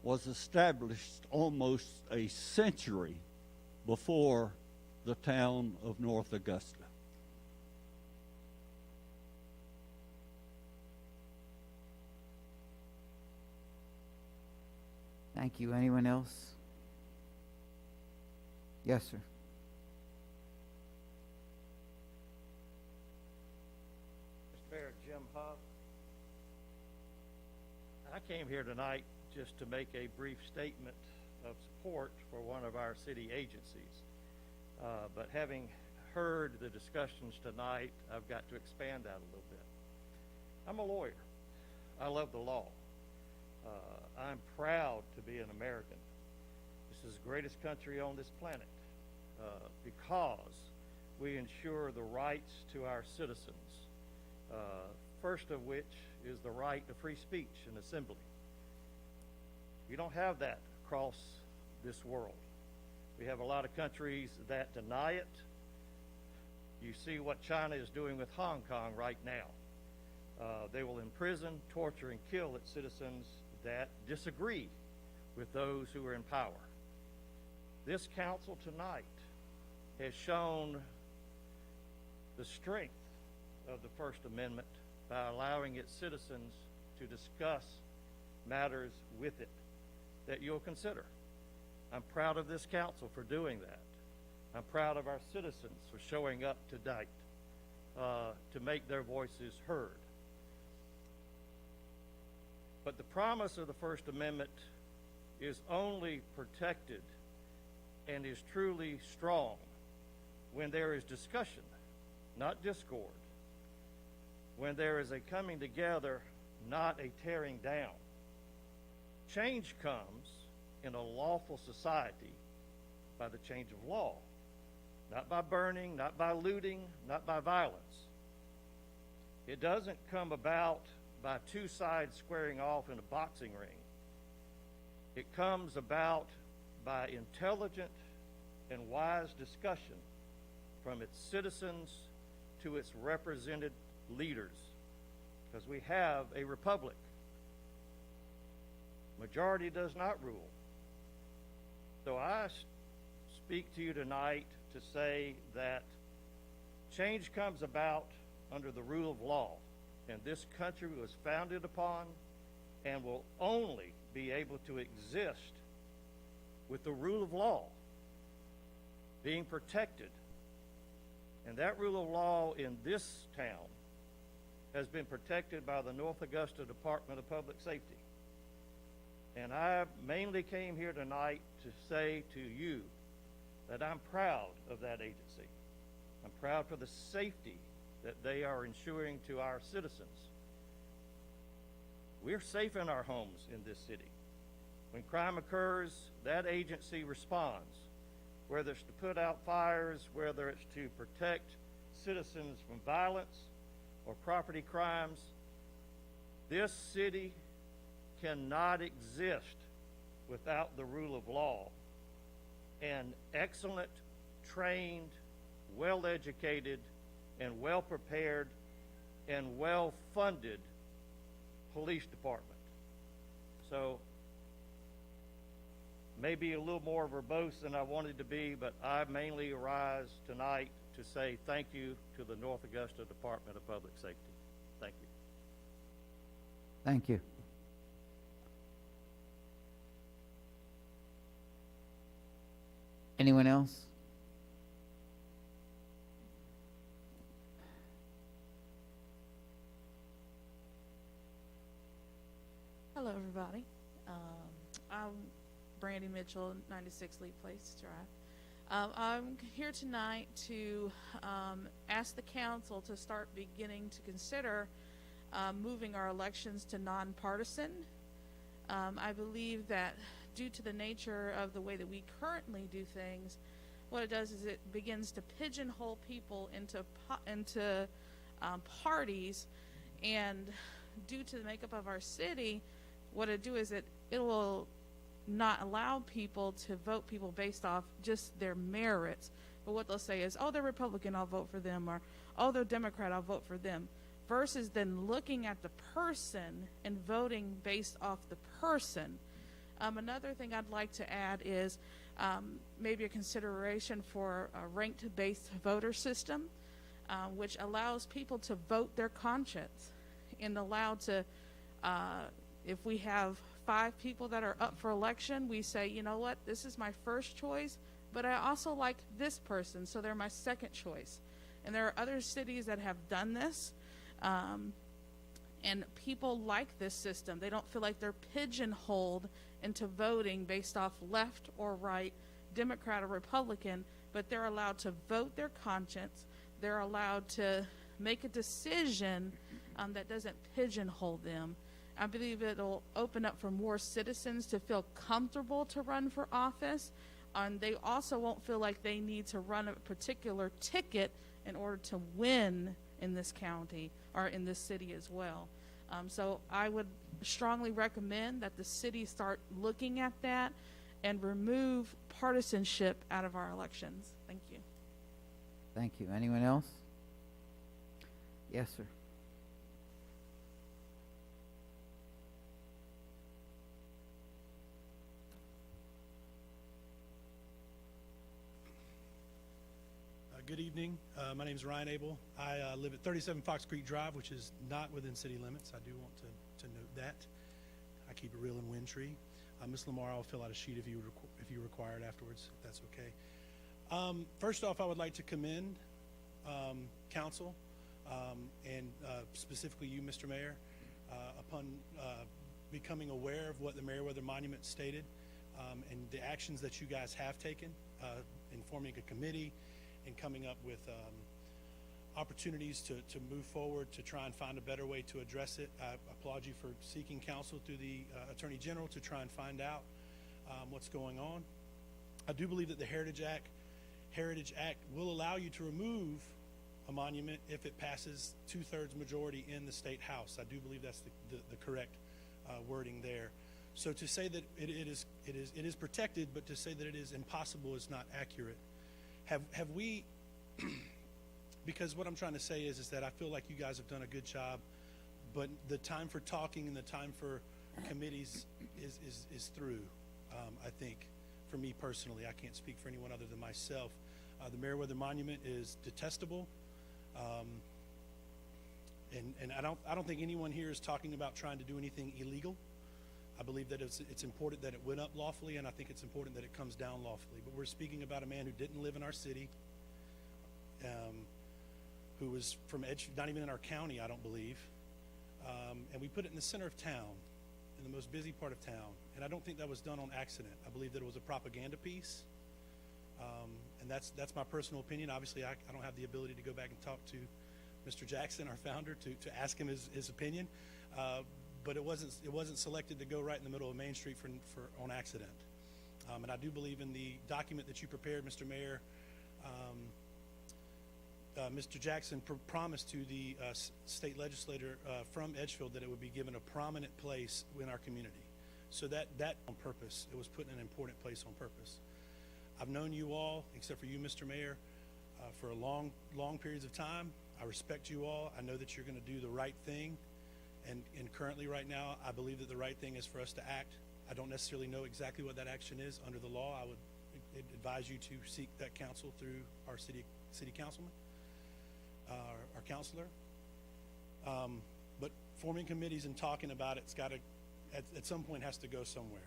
was established almost a century before the town of North Augusta. Thank you. Anyone else? Yes, sir. Mr. Mayor, Jim Huff. I came here tonight just to make a brief statement of support for one of our city agencies. But having heard the discussions tonight, I've got to expand that a little bit. I'm a lawyer. I love the law. I'm proud to be an American. This is the greatest country on this planet because we ensure the rights to our citizens, first of which is the right to free speech and assembly. You don't have that across this world. We have a lot of countries that deny it. You see what China is doing with Hong Kong right now. They will imprison, torture, and kill its citizens that disagree with those who are in power. This council tonight has shown the strength of the First Amendment by allowing its citizens to discuss matters with it that you'll consider. I'm proud of this council for doing that. I'm proud of our citizens for showing up tonight to make their voices heard. But the promise of the First Amendment is only protected and is truly strong when there is discussion, not discord. When there is a coming together, not a tearing down. Change comes in a lawful society by the change of law, not by burning, not by looting, not by violence. It doesn't come about by two sides squaring off in a boxing ring. It comes about by intelligent and wise discussion from its citizens to its represented leaders, because we have a republic Majority does not rule. So I speak to you tonight to say that change comes about under the rule of law, and this country was founded upon and will only be able to exist with the rule of law being protected. And that rule of law in this town has been protected by the North Augusta Department of Public Safety. And I mainly came here tonight to say to you that I'm proud of that agency. I'm proud for the safety that they are ensuring to our citizens. We're safe in our homes in this city. When crime occurs, that agency responds, whether it's to put out fires, whether it's to protect citizens from violence or property crimes. This city cannot exist without the rule of law and excellent, trained, well-educated, and well-prepared and well-funded police department. So maybe a little more verbose than I wanted to be, but I mainly arise tonight to say thank you to the North Augusta Department of Public Safety. Thank you. Thank you. Anyone else? Hello, everybody. I'm Brandy Mitchell, 96 Lee Place Drive. I'm here tonight to ask the council to start beginning to consider moving our elections to nonpartisan. I believe that due to the nature of the way that we currently do things, what it does is it begins to pigeonhole people into parties, and due to the makeup of our city, what it do is it will not allow people to vote people based off just their merits. But what they'll say is, oh, they're Republican, I'll vote for them, or oh, they're Democrat, I'll vote for them, versus then looking at the person and voting based off the person. Another thing I'd like to add is maybe a consideration for a ranked-based voter system, which allows people to vote their conscience and allow to, if we have 5 people that are up for election, we say, you know what, this is my first choice, but I also like this person, so they're my second choice. And there are other cities that have done this, and people like this system. They don't feel like they're pigeonholed into voting based off left or right, Democrat or Republican, but they're allowed to vote their conscience. They're allowed to make a decision that doesn't pigeonhole them. I believe it'll open up for more citizens to feel comfortable to run for office, and they also won't feel like they need to run a particular ticket in order to win in this county or in this city as well. So I would strongly recommend that the city start looking at that and remove partisanship out of our elections. Thank you. Thank you. Anyone else? Yes, sir. Good evening. My name is Ryan Abel. I live at 37 Fox Creek Drive, which is not within city limits. I do want to note that. I keep it real in Wintry. Ms. Lamar, I'll fill out a sheet if you require it afterwards, if that's okay. First off, I would like to commend council and specifically you, Mr. Mayor, upon becoming aware of what the Meriwether Monument stated and the actions that you guys have taken in forming a committee and coming up with opportunities to move forward to try and find a better way to address it. I applaud you for seeking counsel through the Attorney General to try and find out what's going on. I do believe that the Heritage Act will allow you to remove a monument if it passes 2/3 majority in the State House. I do believe that's the correct wording there. So to say that it is protected, but to say that it is impossible is not accurate. Have we, because what I'm trying to say is that I feel like you guys have done a good job, but the time for talking and the time for committees is through, I think, for me personally. I can't speak for anyone other than myself. The Meriwether Monument is detestable. And I don't think anyone here is talking about trying to do anything illegal. I believe that it's important that it went up lawfully, and I think it's important that it comes down lawfully. But we're speaking about a man who didn't live in our city, who was from not even in our county, I don't believe. And we put it in the center of town, in the most busy part of town. And I don't think that was done on accident. I believe that it was a propaganda piece. And that's my personal opinion. Obviously, I don't have the ability to go back and talk to Mr. Jackson, our founder, to ask him his opinion. But it wasn't selected to go right in the middle of Main Street for on accident. And I do believe in the document that you prepared, Mr. Mayor. Mr. Jackson promised to the state legislator from Edgefield that it would be given a prominent place in our community. So that on purpose, it was put in an important place on purpose. I've known you all, except for you, Mr. Mayor, for a long periods of time. I respect you all. I know that you're going to do the right thing. And currently right now, I believe that the right thing is for us to act. I don't necessarily know exactly what that action is under the law. I would advise you to seek that counsel through our city councilman, our counselor. But forming committees and talking about it's got to, at some point, has to go somewhere.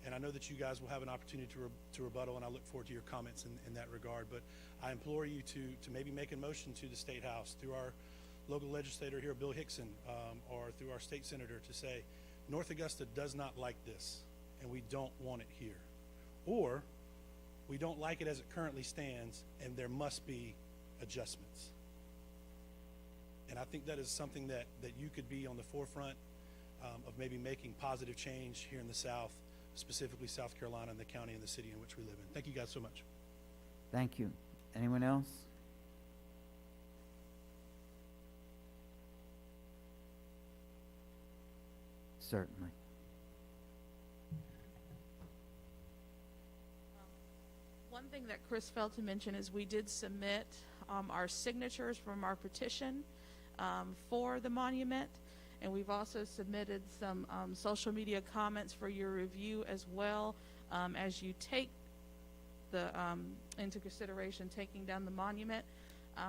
And I know that you guys will have an opportunity to rebuttal, and I look forward to your comments in that regard. But I implore you to maybe make a motion to the State House through our local legislator here, Bill Hickson, or through our state senator to say, North Augusta does not like this, and we don't want it here. Or we don't like it as it currently stands, and there must be adjustments. And I think that is something that you could be on the forefront of maybe making positive change here in the South, specifically South Carolina and the county and the city in which we live in. Thank you guys so much. Thank you. Anyone else? Certainly. One thing that Chris failed to mention is we did submit our signatures from our petition for the monument, and we've also submitted some social media comments for your review as well. As you take the into consideration taking down the monument,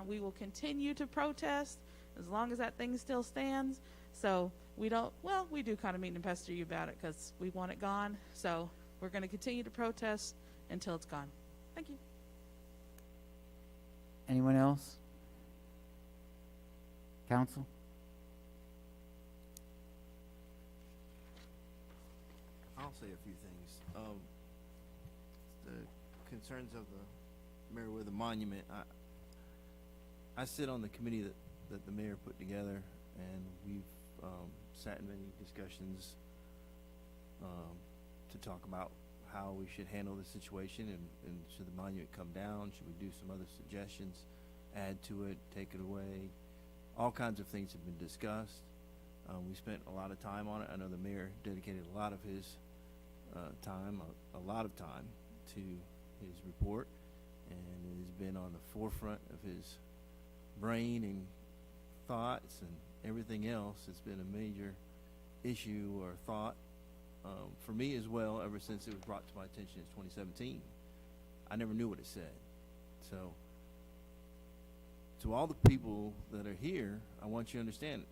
we will continue to protest as long as that thing still stands. So we do kind of meet and pester you about it because we want it gone. So we're going to continue to protest until it's gone. Thank you. Anyone else? Council? I'll say a few things. The concerns of the Meriwether Monument, I sit on the committee that the mayor put together, and we've sat in many discussions to talk about how we should handle the situation, and should the monument come down, should we do some other suggestions, add to it, take it away. All kinds of things have been discussed. We spent a lot of time on it. I know the mayor dedicated a lot of his time, a lot of time to his report, and it has been on the forefront of his brain and thoughts and everything else. It's been a major issue or thought for me as well ever since it was brought to my attention in 2017. I never knew what it said. So to all the people that are here, I want you to understand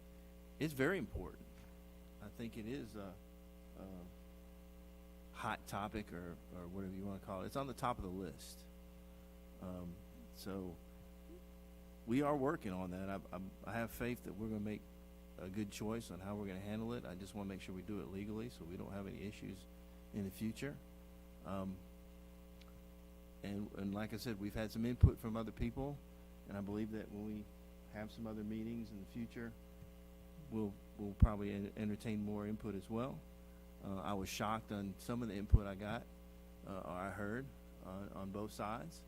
it's very important. I think it is a hot topic or whatever you want to call it. It's on the top of the list. So we are working on that. I have faith that we're going to make a good choice on how we're going to handle it. I just want to make sure we do it legally so we don't have any issues in the future. And like I said, we've had some input from other people, and I believe that when we have some other meetings in the future, we'll probably entertain more input as well. I was shocked on some of the input I got, or I heard on both sides.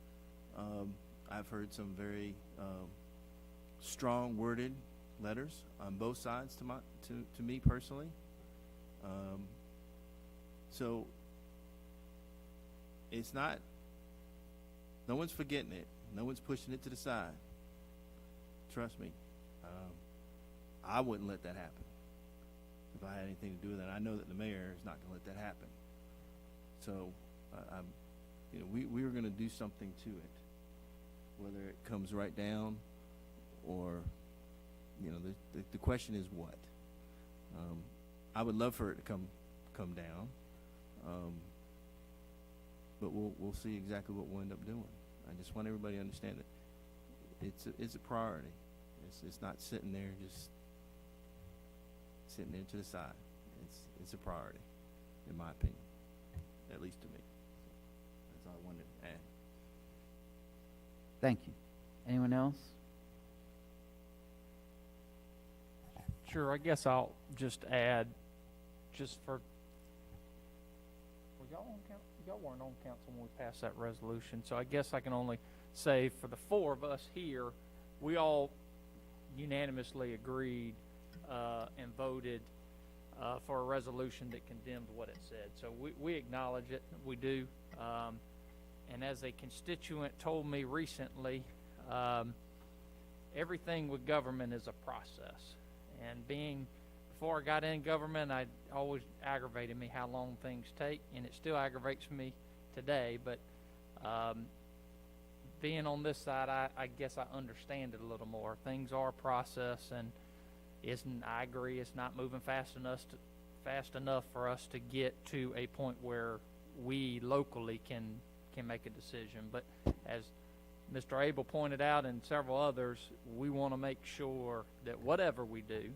I've heard some very strong worded letters on both sides to me personally. So it's not, no one's forgetting it. No one's pushing it to the side. Trust me. I wouldn't let that happen. if I had anything to do with that. I know that the mayor is not gonna let that happen. So, you know, we are gonna do something to it, whether it comes right down or, you know, the question is what? I would love for it to come down, but we'll see exactly what we'll end up doing. I just want everybody to understand that it's a priority. It's not sitting there just sitting there to the side. It's a priority, in my opinion, at least to me. That's all I wanted to add. Thank you. Anyone else? Sure, I guess I'll just add, just for, were y'all on council? Y'all weren't on council when we passed that resolution, so I guess I can only say for the four of us here, we all unanimously agreed and voted for a resolution that condemned what it said. So we acknowledge it, we do. And as a constituent told me recently, everything with government is a process. And before I got in government, it always aggravated me how long things take, and it still aggravates me today. But being on this side, I guess I understand it a little more. Things are a process, and I agree, it's not moving fast enough for us to get to a point where we locally can make a decision. But as Mr. Abel pointed out and several others, we want to make sure that whatever we do,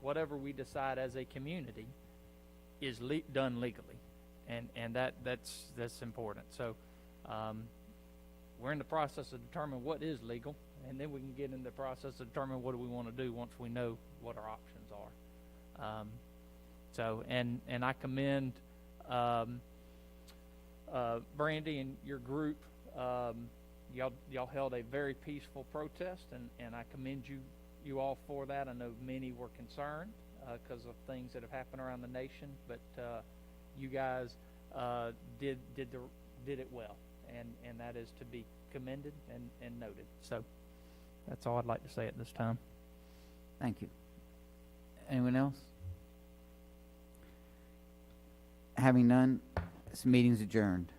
whatever we decide as a community, is done legally, and that's important. So we're in the process of determining what is legal, and then we can get in the process of determining what do we want to do once we know what our options are. So I commend Brandy and your group. Y'all held a very peaceful protest, and I commend you all for that. I know many were concerned because of things that have happened around the nation, but you guys did it well, and that is to be commended and noted. So that's all I'd like to say at this time. Thank you. Anyone else? Having none, this meeting's adjourned.